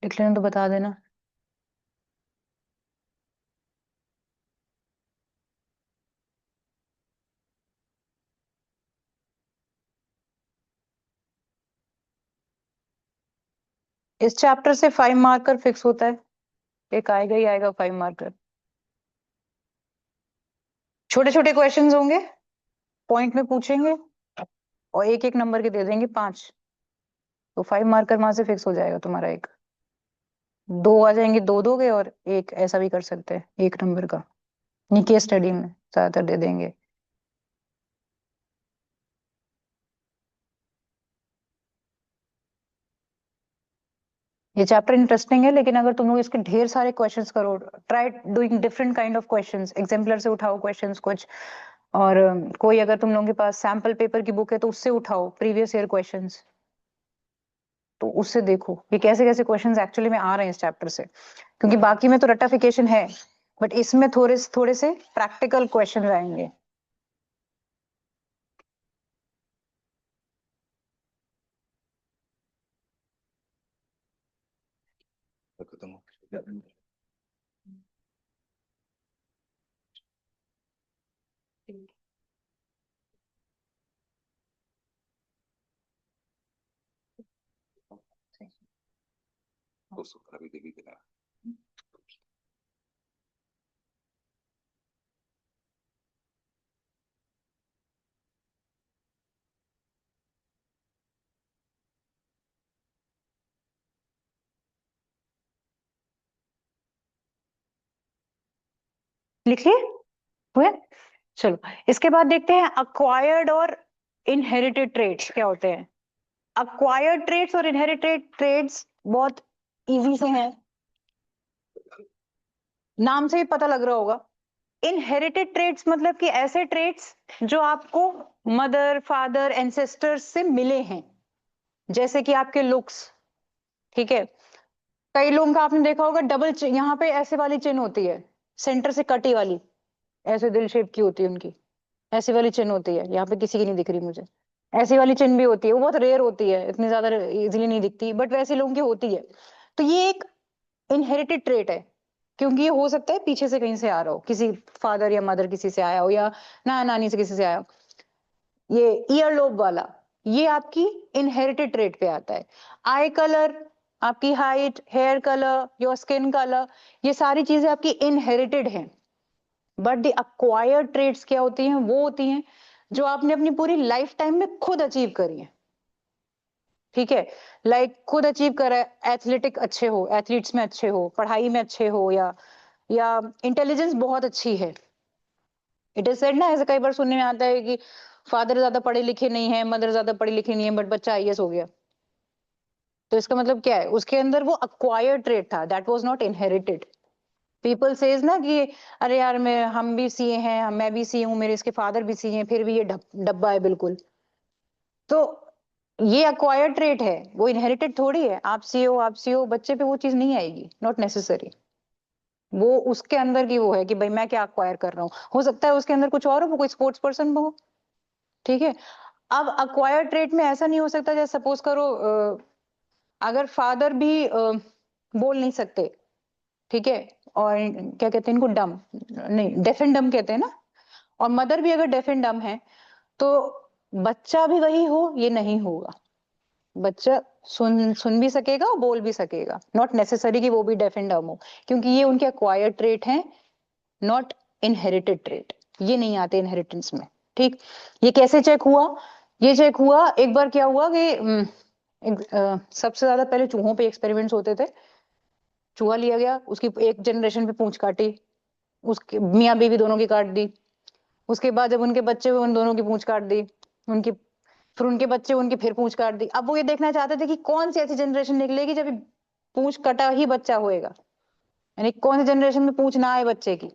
लिख लेना तो बता देना। इस चैप्टर से 5 मार्कर फिक्स होता है, एक आएगा ही आएगा 5 मार्कर। छोटे छोटे क्वेश्चंस होंगे, पॉइंट में पूछेंगे और एक एक नंबर के दे देंगे 5, तो 5 मार्कर वहां से फिक्स हो जाएगा तुम्हारा। एक दो आ जाएंगे, दो दोगे, और एक ऐसा भी कर सकते हैं 1 नंबर का, नहीं केस स्टडी में ज्यादातर दे देंगे। ये चैप्टर इंटरेस्टिंग है, लेकिन अगर तुम लोग इसके ढेर सारे क्वेश्चंस करो, try doing different kind of questions, exemplar से उठाओ क्वेश्चंस कुछ, और कोई अगर तुम लोगों के पास सैंपल पेपर की बुक है तो उससे उठाओ प्रीवियस ईयर क्वेश्चंस, तो उससे देखो ये कैसे कैसे क्वेश्चंस एक्चुअली में आ रहे हैं इस चैप्टर से, क्योंकि बाकी में तो रट्टाफिकेशन है, बट इसमें थोड़े थोड़े से प्रैक्टिकल क्वेश्चन आएंगे। लिखिए, हुए। चलो इसके बाद देखते हैं अक्वायर्ड और इनहेरिटेड ट्रेड्स क्या होते हैं। अक्वायर्ड ट्रेड्स और इनहेरिटेड ट्रेड्स बहुत इजी से हैं, नाम से ही पता लग रहा होगा। इनहेरिटेड ट्रेड्स मतलब कि ऐसे ट्रेड्स जो आपको मदर फादर एंसेस्टर्स से मिले हैं, जैसे कि आपके लुक्स, ठीक है। कई लोगों का आपने देखा होगा डबल यहाँ पे ऐसे वाली चिन्ह होती है, सेंटर से कटी वाली, ऐसे दिल शेप की होती है उनकी, ऐसी वाली चिन्ह होती है, यहाँ पे किसी की नहीं दिख रही मुझे। ऐसी वाली चिन्ह भी होती है, वो बहुत रेयर होती है, इतनी ज्यादा इजीली नहीं दिखती, बट वैसे लोगों की होती है। तो ये एक इनहेरिटेड ट्रेट है, क्योंकि ये हो सकता है पीछे से कहीं से आ रहा हो, किसी फादर या मदर किसी से आया हो, या ना नानी से किसी से आया हो। ये ईयर लोब वाला, ये आपकी इनहेरिटेड ट्रेट पे आता है। आई कलर, आपकी height, hair colour, your skin colour, ये सारी चीजें आपकी इनहेरिटेड हैं। बट द अक्वायर्ड ट्रेड्स क्या होती हैं, वो होती हैं जो आपने अपनी पूरी लाइफ टाइम में खुद अचीव करी है, ठीक है। लाइक खुद अचीव करा है, एथलेटिक अच्छे हो, एथलीट्स में अच्छे हो, पढ़ाई में अच्छे हो, या इंटेलिजेंस बहुत अच्छी है। इट इज सेड ना, ऐसे कई बार सुनने में आता है कि फादर ज्यादा पढ़े लिखे नहीं है, मदर ज्यादा पढ़ी लिखी नहीं है, बट बच्चा आईएएस हो गया। तो इसका मतलब क्या है, उसके अंदर वो अक्वायर्ड ट्रेड था, that was not inherited. People says ना कि अरे यार मैं हम भी सीए हैं, मैं भी सीए हूँ, मेरे इसके फादर भी सीए हैं, फिर भी ये डब्बा है बिल्कुल। तो ये अक्वायर्ड ट्रेट है, वो इनहेरिटेड थोड़ी है। आप सीए हो, आप सीए हो, बच्चे पे वो चीज नहीं आएगी, नॉट नेसेसरी। वो उसके अंदर की वो है कि भाई मैं क्या अक्वायर कर रहा हूँ, हो सकता है उसके अंदर कुछ और हो, वो कोई स्पोर्ट्स पर्सन हो, ठीक है। अब अक्वायर्ड ट्रेट में ऐसा नहीं हो सकता, जैसे सपोज करो अगर फादर भी बोल नहीं सकते, ठीक है, और क्या कहते हैं इनको, डम, नहीं डेफ एंड डम कहते हैं ना, और मदर भी अगर डेफ एंड डम है, तो बच्चा भी वही हो ये नहीं होगा। बच्चा सुन सुन भी सकेगा और बोल भी सकेगा, नॉट नेसेसरी कि वो भी डेफ एंड डम हो, क्योंकि ये उनके अक्वायर्ड ट्रेट हैं, नॉट इनहेरिटेड ट्रेट। ये नहीं आते इनहेरिटेंस में, ठीक। ये कैसे चेक हुआ, ये चेक हुआ एक बार क्या हुआ कि सबसे ज्यादा पहले चूहों पे एक्सपेरिमेंट्स होते थे। चूहा लिया गया, उसकी एक जनरेशन पे पूंछ काटी, उसके मियाँ बीवी दोनों की काट दी। उसके बाद जब उनके बच्चे हुए, उन दोनों की पूंछ काट दी उनकी, फिर उनके बच्चे, उनकी फिर पूंछ काट दी। अब वो ये देखना चाहते थे कि कौन सी ऐसी जनरेशन निकलेगी जब पूंछ कटा ही बच्चा होएगा, यानी कौन सी जनरेशन में पूंछ ना आए बच्चे की।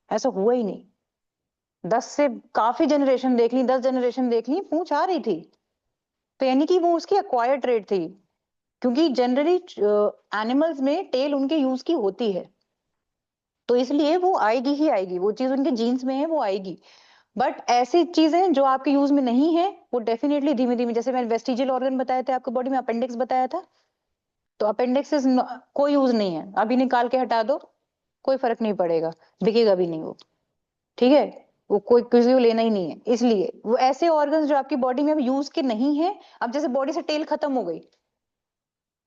ऐसा हुआ ही नहीं। 10 से काफी जनरेशन देख ली, 10 जनरेशन देख ली, पूंछ आ रही थी। तो यानी कि वो उसकी अक्वायर्ड ट्रेट थी, क्योंकि जनरली एनिमल्स में टेल उनके यूज की होती है, तो इसलिए वो आएगी ही आएगी, वो चीज उनके जीन्स में है, वो आएगी। बट ऐसी चीजें जो आपके यूज में नहीं है, वो डेफिनेटली धीमे धीमे, जैसे मैंने वेस्टिजियल ऑर्गन बताए थे आपको बॉडी में, अपेंडिक्स बताया था, तो अपेंडिक्सिस कोई यूज नहीं है, अभी निकाल के हटा दो, कोई फर्क नहीं पड़ेगा, दिखेगा भी नहीं वो, ठीक है। वो कोई किसी को लेना ही नहीं है, इसलिए वो ऐसे ऑर्गन्स जो आपकी बॉडी में अब यूज के नहीं है। अब जैसे बॉडी से टेल खत्म हो गई,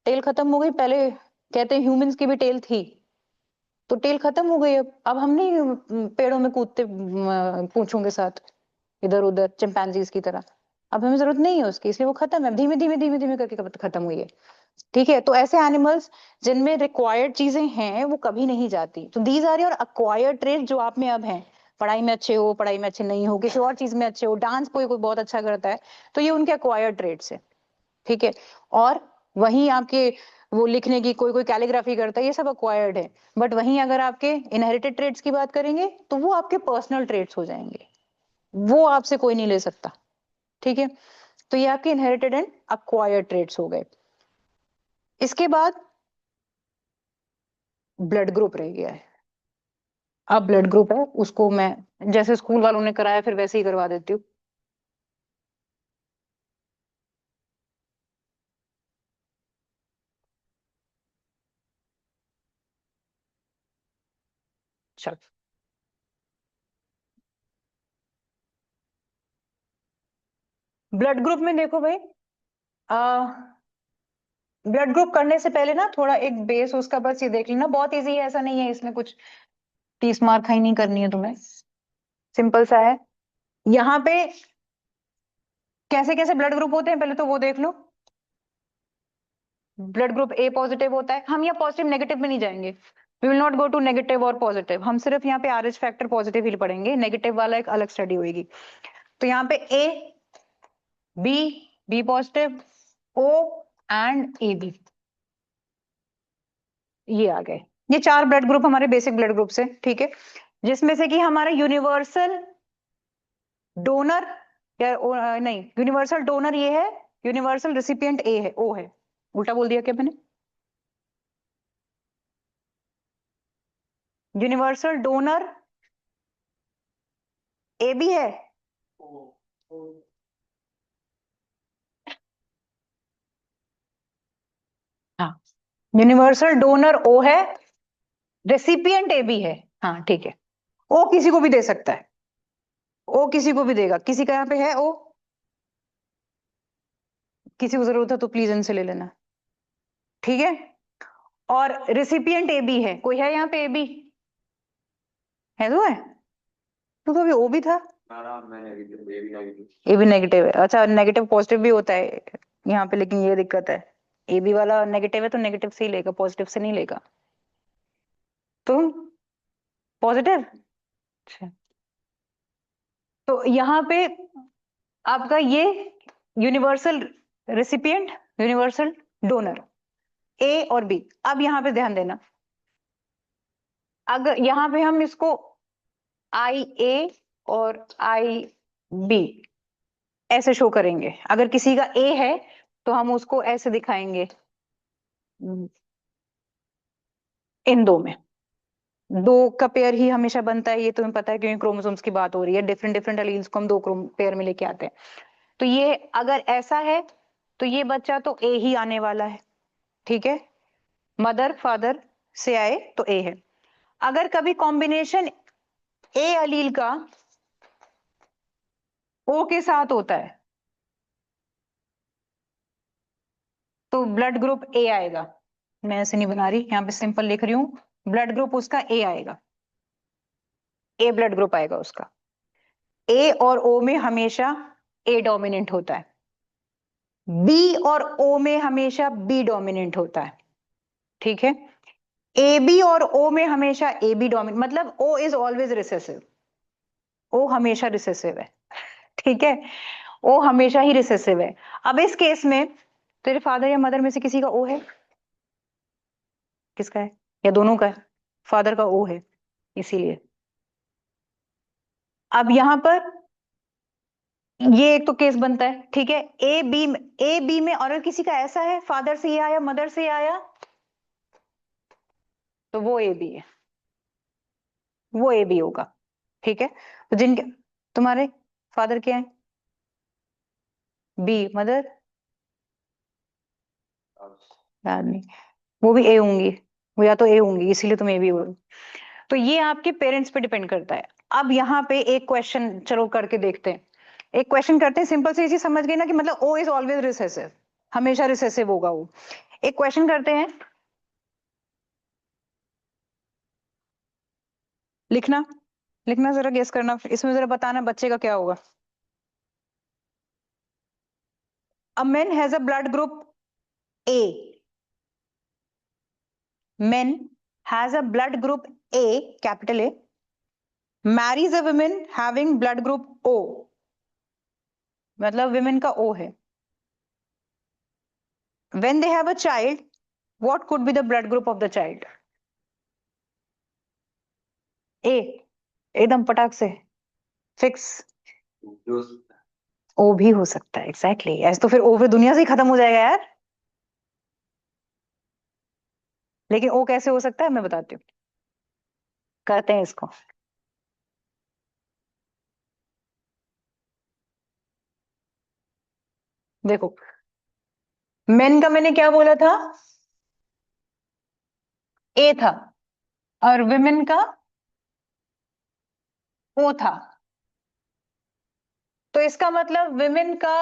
टेल खत्म हो गई, पहले कहते हैं ह्यूमंस की भी टेल थी, तो टेल खत्म हो गई। अब हम नहीं पेड़ों में कूदते पूंछों के साथ इधर उधर चिंपैंजीज की तरह, अब हमें जरूरत नहीं है उसकी, इसलिए वो खत्म है, धीमे धीमे धीमे धीमे करके खत्म हुई है, ठीक है। तो ऐसे एनिमल्स जिनमें रिक्वायर्ड चीजें हैं वो कभी नहीं जाती। तो these are your acquired trait जो आप में अब हैं। पढ़ाई में अच्छे हो, पढ़ाई में अच्छे नहीं हो, किसी और चीज में अच्छे हो, डांस कोई कोई बहुत अच्छा करता है, तो ये उनके अक्वायर्ड ट्रेट्स है, ठीक है। और वहीं आपके वो लिखने की, कोई कोई कैलीग्राफी करता है, ये सब अक्वायर्ड है। बट वहीं अगर आपके इनहेरिटेड ट्रेट्स की बात करेंगे तो वो आपके पर्सनल ट्रेट्स हो जाएंगे, वो आपसे कोई नहीं ले सकता, ठीक है। तो ये आपके इनहेरिटेड एंड अक्वायर्ड ट्रेट्स हो गए। इसके बाद ब्लड ग्रुप रह गया है। अब ब्लड ग्रुप है, उसको मैं जैसे स्कूल वालों ने कराया फिर वैसे ही करवा देती हूँ। चल, ब्लड ग्रुप में देखो भाई, ब्लड ग्रुप करने से पहले ना थोड़ा एक बेस उसका बस ये देख लेना, बहुत इजी है, ऐसा नहीं है इसमें कुछ 30 मार्क ही नहीं करनी है तुम्हें, सिंपल सा है। यहाँ पे कैसे कैसे ब्लड ग्रुप होते हैं पहले तो वो देख लो। ब्लड ग्रुप ए पॉजिटिव होता है, हम यहाँ पॉजिटिव नेगेटिव में नहीं जाएंगे, we will not go to negative और पॉजिटिव, हम सिर्फ यहाँ पे आरएच फैक्टर पॉजिटिव ही पढ़ेंगे, नेगेटिव वाला एक अलग स्टडी होगी। तो यहाँ पे A B, B positive, O and A B, ये आ गए। ये 4 ब्लड ग्रुप हमारे बेसिक ब्लड ग्रुप से, ठीक है। जिसमें से कि हमारा यूनिवर्सल डोनर या नहीं, यूनिवर्सल डोनर ये है, यूनिवर्सल रिसिपिएंट ए है, ओ है, उल्टा बोल दिया क्या मैंने? यूनिवर्सल डोनर ए बी है, हाँ, यूनिवर्सल डोनर ओ है, रेसिपिएंट ए बी है, हाँ ठीक है। ओ किसी को भी दे सकता है, ओ किसी को भी देगा, किसी का यहाँ पे है ओ, किसी को जरूरत है तो प्लीज इनसे ले लेना, ठीक है। और रेसिपिएंट ए बी है, कोई है यहाँ पे ए बी है, तो है, तो अभी ओ भी था, ए भी नेगेटिव है, अच्छा नेगेटिव पॉजिटिव भी होता है यहाँ पे, लेकिन ये दिक्कत है, ए बी वाला नेगेटिव है तो नेगेटिव से ही लेगा, पॉजिटिव से नहीं लेगा। तुम पॉजिटिव, अच्छा, तो यहाँ पे आपका ये यूनिवर्सल रेसिपिएंट, यूनिवर्सल डोनर ए और बी। अब यहाँ पे ध्यान देना, अगर यहाँ पे हम इसको आई ए और आई बी ऐसे शो करेंगे, अगर किसी का ए है तो हम उसको ऐसे दिखाएंगे, इन दो में, दो का पेयर ही हमेशा बनता है, ये तुम्हें पता है क्योंकि क्रोमोसोम्स की बात हो रही है, डिफरेंट डिफरेंट एलील्स को हम दो पेयर में लेके आते हैं। तो ये अगर ऐसा है तो ये बच्चा तो ए ही आने वाला है, ठीक है, मदर फादर से आए तो ए है। अगर कभी कॉम्बिनेशन ए अलील का ओ के साथ होता है तो ब्लड ग्रुप ए आएगा, मैं ऐसे नहीं बना रही, यहाँ पे सिंपल लिख रही हूँ, ब्लड ग्रुप उसका ए आएगा, ए ब्लड ग्रुप आएगा उसका। ए और ओ में हमेशा ए डोमिनेंट होता है, बी और ओ में हमेशा बी डोमिनेंट होता है, ठीक है। ए बी और ओ में हमेशा ए बी डोमिनेंट, मतलब ओ इज ऑलवेज रिसेसिव, ओ हमेशा रिसेसिव है, ठीक है, ओ हमेशा ही रिसेसिव है। अब इस केस में तेरे फादर या मदर में से किसी का ओ है, किसका है, या दोनों का है, फादर का ओ है, इसीलिए अब यहां पर ये एक तो केस बनता है, ठीक है। ए बी में और किसी का ऐसा है, फादर से ये आया मदर से ये आया, तो वो ए बी है, वो ए बी होगा, ठीक है। तो जिनके तुम्हारे फादर क्या है, बी, मदर याद नहीं, वो भी ए होंगी, वो या तो ए होंगी, इसीलिए तुम ए भी हो। तो ये आपके पेरेंट्स पे डिपेंड करता है। अब यहाँ पे एक क्वेश्चन चलो करके देखते हैं, एक क्वेश्चन करते हैं, सिंपल से चीज समझ गए ना कि मतलब ओ इज ऑलवेज रिसेसिव, हमेशा रिसेसिव होगा वो। एक क्वेश्चन करते हैं, लिखना, लिखना जरा, गेस करना, इसमें जरा बताना बच्चे का क्या होगा। A man has a blood group A, man has a blood group A, capital A, marries a woman having blood group O, मतलब women का O है। When they have a child, what could be the blood group of the child? A, एकदम पटाख से फिक्स। O भी हो सकता है, एग्जैक्टली exactly। ऐसे तो फिर O फिर दुनिया से ही खत्म हो जाएगा यार। लेकिन O कैसे हो सकता है मैं बताती हूँ, करते हैं इसको। देखो, मेन का मैंने क्या बोला था, ए था, और विमेन का ओ था। तो इसका मतलब विमेन का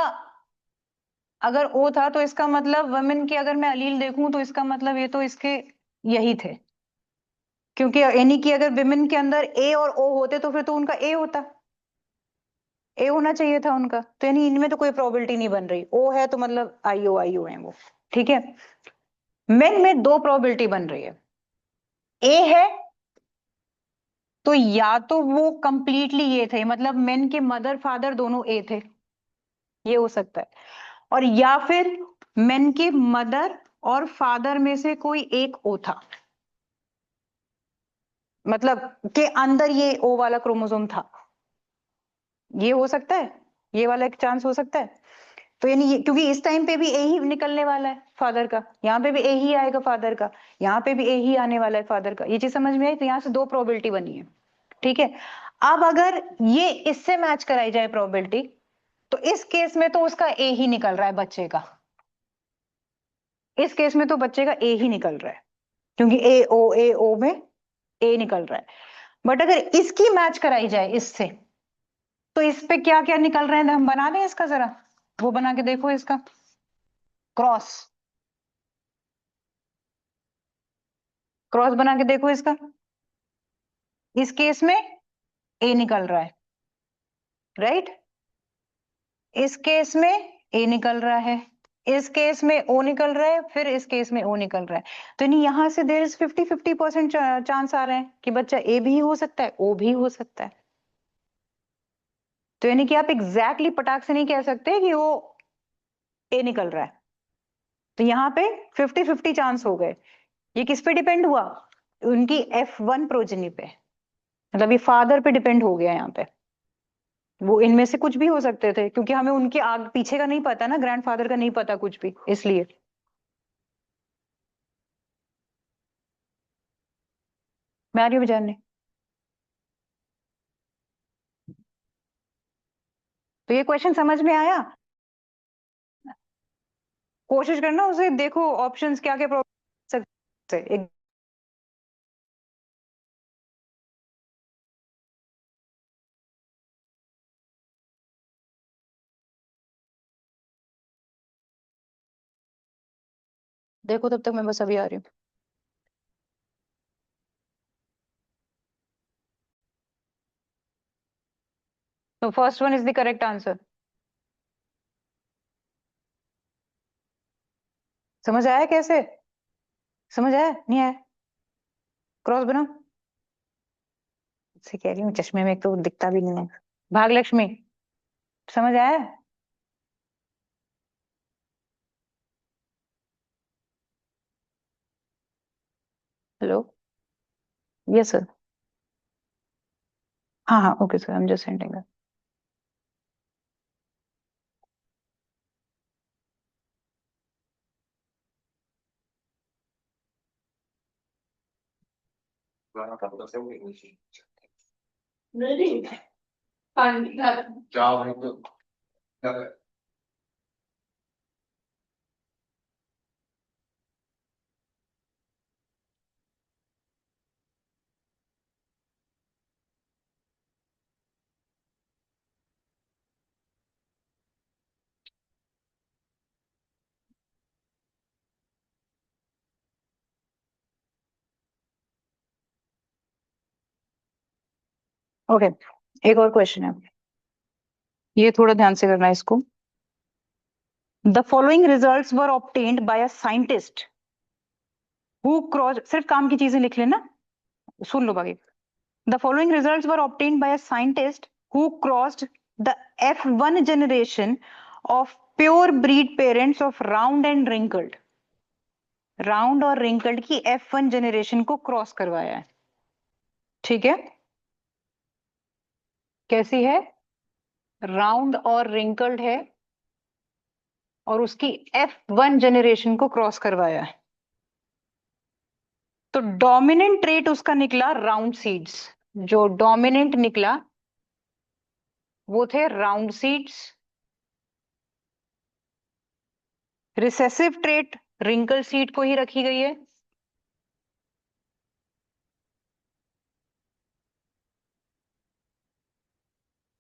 अगर ओ था, तो इसका मतलब वुमेन के अगर मैं अलील देखूं तो इसका मतलब ये तो इसके यही थे, क्योंकि यानी कि अगर विमेन के अंदर ए और ओ होते तो फिर तो उनका ए होता, ए होना चाहिए था उनका। तो यानी इनमें तो कोई प्रोबेबिलिटी नहीं बन रही, ओ है तो मतलब आईओ है वो। ठीक है, मेन में दो प्रोबेबिलिटी बन रही है, ए है तो या तो वो कंप्लीटली ये थे, मतलब मेन के मदर फादर दोनों ए थे, ये हो सकता है। और या फिर मेन के मदर और फादर में से कोई एक ओ था, मतलब के अंदर ये ओ वाला क्रोमोसोम था, ये हो सकता है, ये वाला एक चांस हो सकता है। तो यानी क्योंकि इस टाइम पे भी ए ही निकलने वाला है फादर का, यहाँ पे भी ए ही आएगा फादर का, यहाँ पे भी ए ही आने वाला है फादर का, ये चीज समझ में आई। तो यहाँ से दो प्रोबेबिलिटी बनी है। ठीक है, अब अगर ये इससे मैच कराई जाए प्रोबेबिलिटी, तो इस केस में तो उसका ए ही निकल रहा है बच्चे का, इस केस में तो बच्चे का ए ही निकल रहा है, क्योंकि ए ओ में ए निकल रहा है। बट अगर इसकी मैच कराई जाए इससे, तो इस पे क्या क्या निकल रहे हैं, हम बना दें इसका जरा, वो बना के देखो इसका क्रॉस, क्रॉस बना के देखो इसका। इस केस में ए निकल रहा है, राइट, इस केस में ए निकल रहा है, इस केस में ओ निकल रहा है, फिर इस केस में ओ निकल रहा है। तो यानी यहां से देर इज 50-50% चांस आ रहे हैं कि बच्चा ए भी हो सकता है, ओ भी हो सकता है। तो यानी कि आप एग्जैक्टली पटाख से नहीं कह सकते कि वो ए निकल रहा है। तो यहाँ पे 50-50 चांस हो गए। ये किस पे डिपेंड हुआ, उनकी F1 प्रोजेनी पे, मतलब ये फादर पे डिपेंड हो गया यहाँ पे। वो इनमें से कुछ भी हो सकते थे, क्योंकि हमें उनके आगे पीछे का नहीं पता ना, ग्रैंडफादर का नहीं पता कुछ भी, इसलिए। मैं आ रही हूँ जानने। तो ये क्वेश्चन समझ में आया, कोशिश करना उसे देखो, ऑप्शंस क्या क्या सकते एक। देखो तब तक मैं बस अभी आ रही हूँ। तो first one is the correct answer. समझ आया कैसे, समझ आया नहीं आया, क्रॉस बनाओ, से कह रही हूँ, चश्मे में एक तो दिखता भी नहीं है। भागलक्ष्मी, समझ आया। हेलो, यस सर, हाँ हाँ okay sir, I am just sending. नहीं, पानी का जाओ है तो ओके, एक और क्वेश्चन है, ये थोड़ा ध्यान से करना है इसको। The following results were obtained by a scientist who cross, सिर्फ काम की चीजें लिख लेना, सुन लो बाकी। The following results were obtained by a scientist who crossed the F1 generation of pure breed parents of round and wrinkled. Round और रिंकल्ड की F1 जनरेशन को क्रॉस करवाया है। ठीक है, कैसी है? राउंड और रिंकल्ड है और उसकी F1 जनरेशन को क्रॉस करवाया है। तो डोमिनेंट ट्रेट उसका निकला राउंड सीड्स। जो डोमिनेंट निकला वो थे round seeds. Recessive trait wrinkle seed को ही रखी गई है।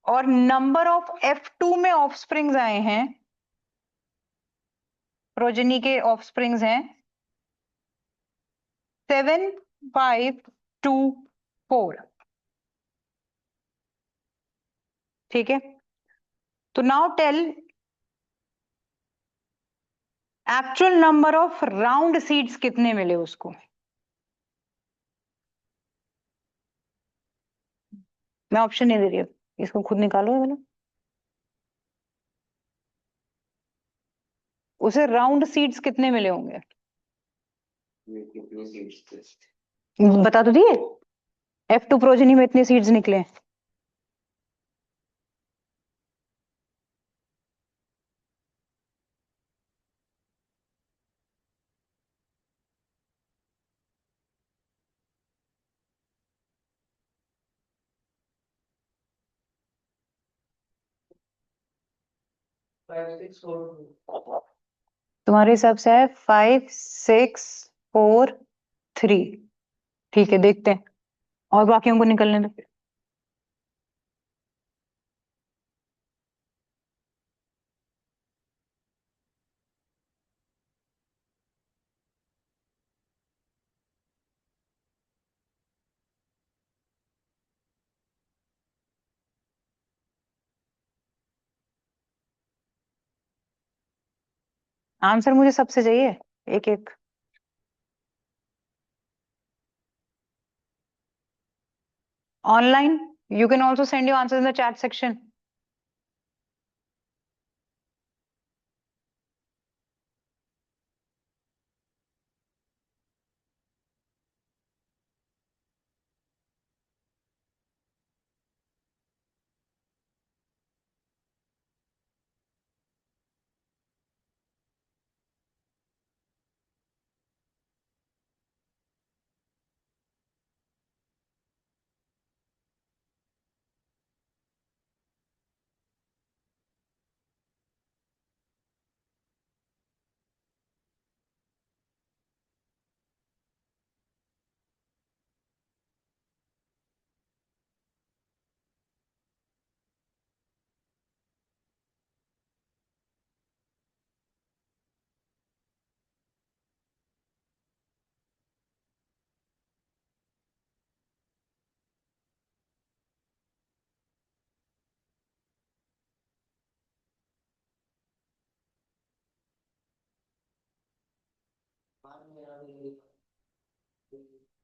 और नंबर ऑफ F2 में ऑफस्प्रिंग्स आए हैं, प्रोजेनी के ऑफस्प्रिंग्स हैं 7, 5, 2, 4। ठीक है, तो now tell actual number of round seeds कितने मिले उसको। मैं ऑप्शन नहीं दे रही, इसको खुद निकालो है बोला। उसे राउंड सीड्स कितने मिले होंगे बता तो दिए। F2 प्रोजेनी में इतने सीड्स निकले। तुम्हारे हिसाब से है 5, 6, 4, 3। ठीक है, देखते हैं और बाकियों को निकलने दो। आंसर मुझे सबसे चाहिए, एक एक। Online you can also send your answers in the chat section.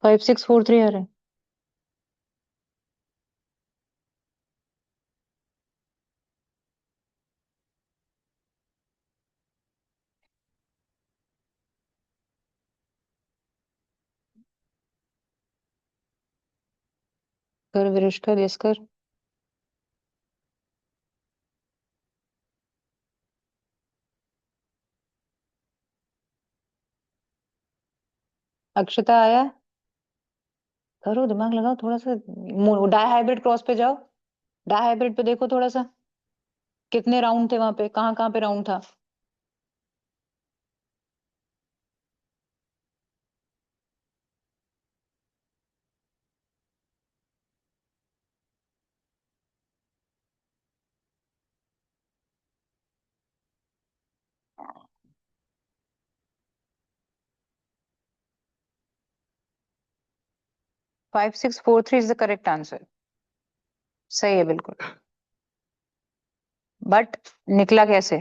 Five six four three आ रहा है। कर विरेश कर, यस कर। अक्षता आया, करो दिमाग लगाओ थोड़ा सा। डाई हाइब्रिड क्रॉस पे जाओ, डाई हाइब्रिड पे देखो थोड़ा सा, कितने राउंड थे वहां पे, कहाँ कहाँ पे राउंड था। Five six four three is the correct answer. सही है बिल्कुल, बट निकला कैसे?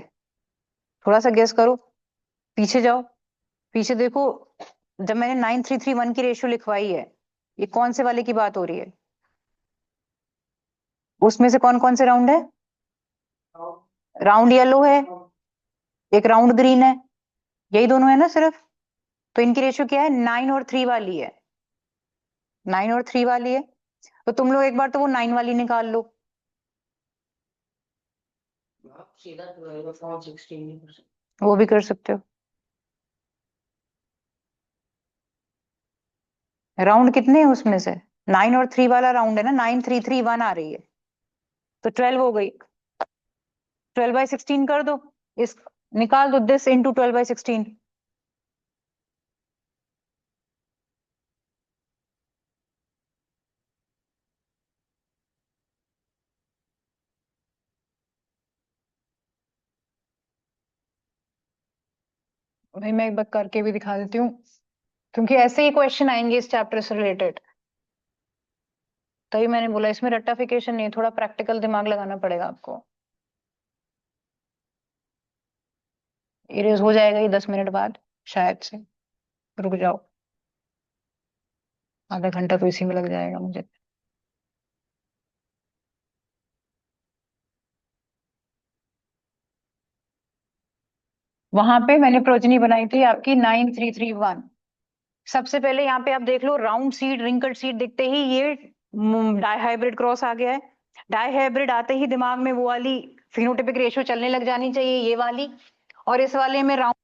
थोड़ा सा गेस करो, पीछे जाओ, पीछे देखो। जब मैंने 9331 की रेशियो लिखवाई है, ये कौन से वाले की बात हो रही है? उसमें से कौन कौन से राउंड है? राउंड येलो है, एक राउंड ग्रीन है, यही दोनों है ना सिर्फ। तो इनकी रेशियो क्या है? 9 और 3 वाली है, 9 और 3 वाली है। तो तुम लोग एक बार तो वो 9 वाली निकाल लो। सीधा तो रहेगा 416। वो भी कर सकते हो। राउंड कितने हैं उसमें से? 9 और 3 वाला राउंड है ना, 9331 आ रही है, तो 12 हो गई। 12/16 कर दो, इस निकाल दो दिस इंटू 12/16। भाई मैं एक बार करके भी दिखा देती हूँ, क्योंकि ऐसे ही क्वेश्चन आएंगे इस चैप्टर से रिलेटेड। तभी मैंने बोला इसमें रट्टाफिकेशन नहीं, थोड़ा प्रैक्टिकल दिमाग लगाना पड़ेगा आपको। इरेज हो जाएगा ये 10 मिनट बाद शायद से। रुक जाओ, आधा घंटा तो इसी में लग जाएगा मुझे। वहां पे मैंने प्रोजनी बनाई थी आपकी 9331। सबसे पहले यहाँ पे आप देख लो, राउंड सीड रिंकल्ड सीड दिखते ही ये डाइहाइब्रिड क्रॉस आ गया है। डाइहाइब्रिड आते ही दिमाग में वो वाली फिनोटिपिक रेशियो चलने लग जानी चाहिए, ये वाली। और इस वाले में राउंड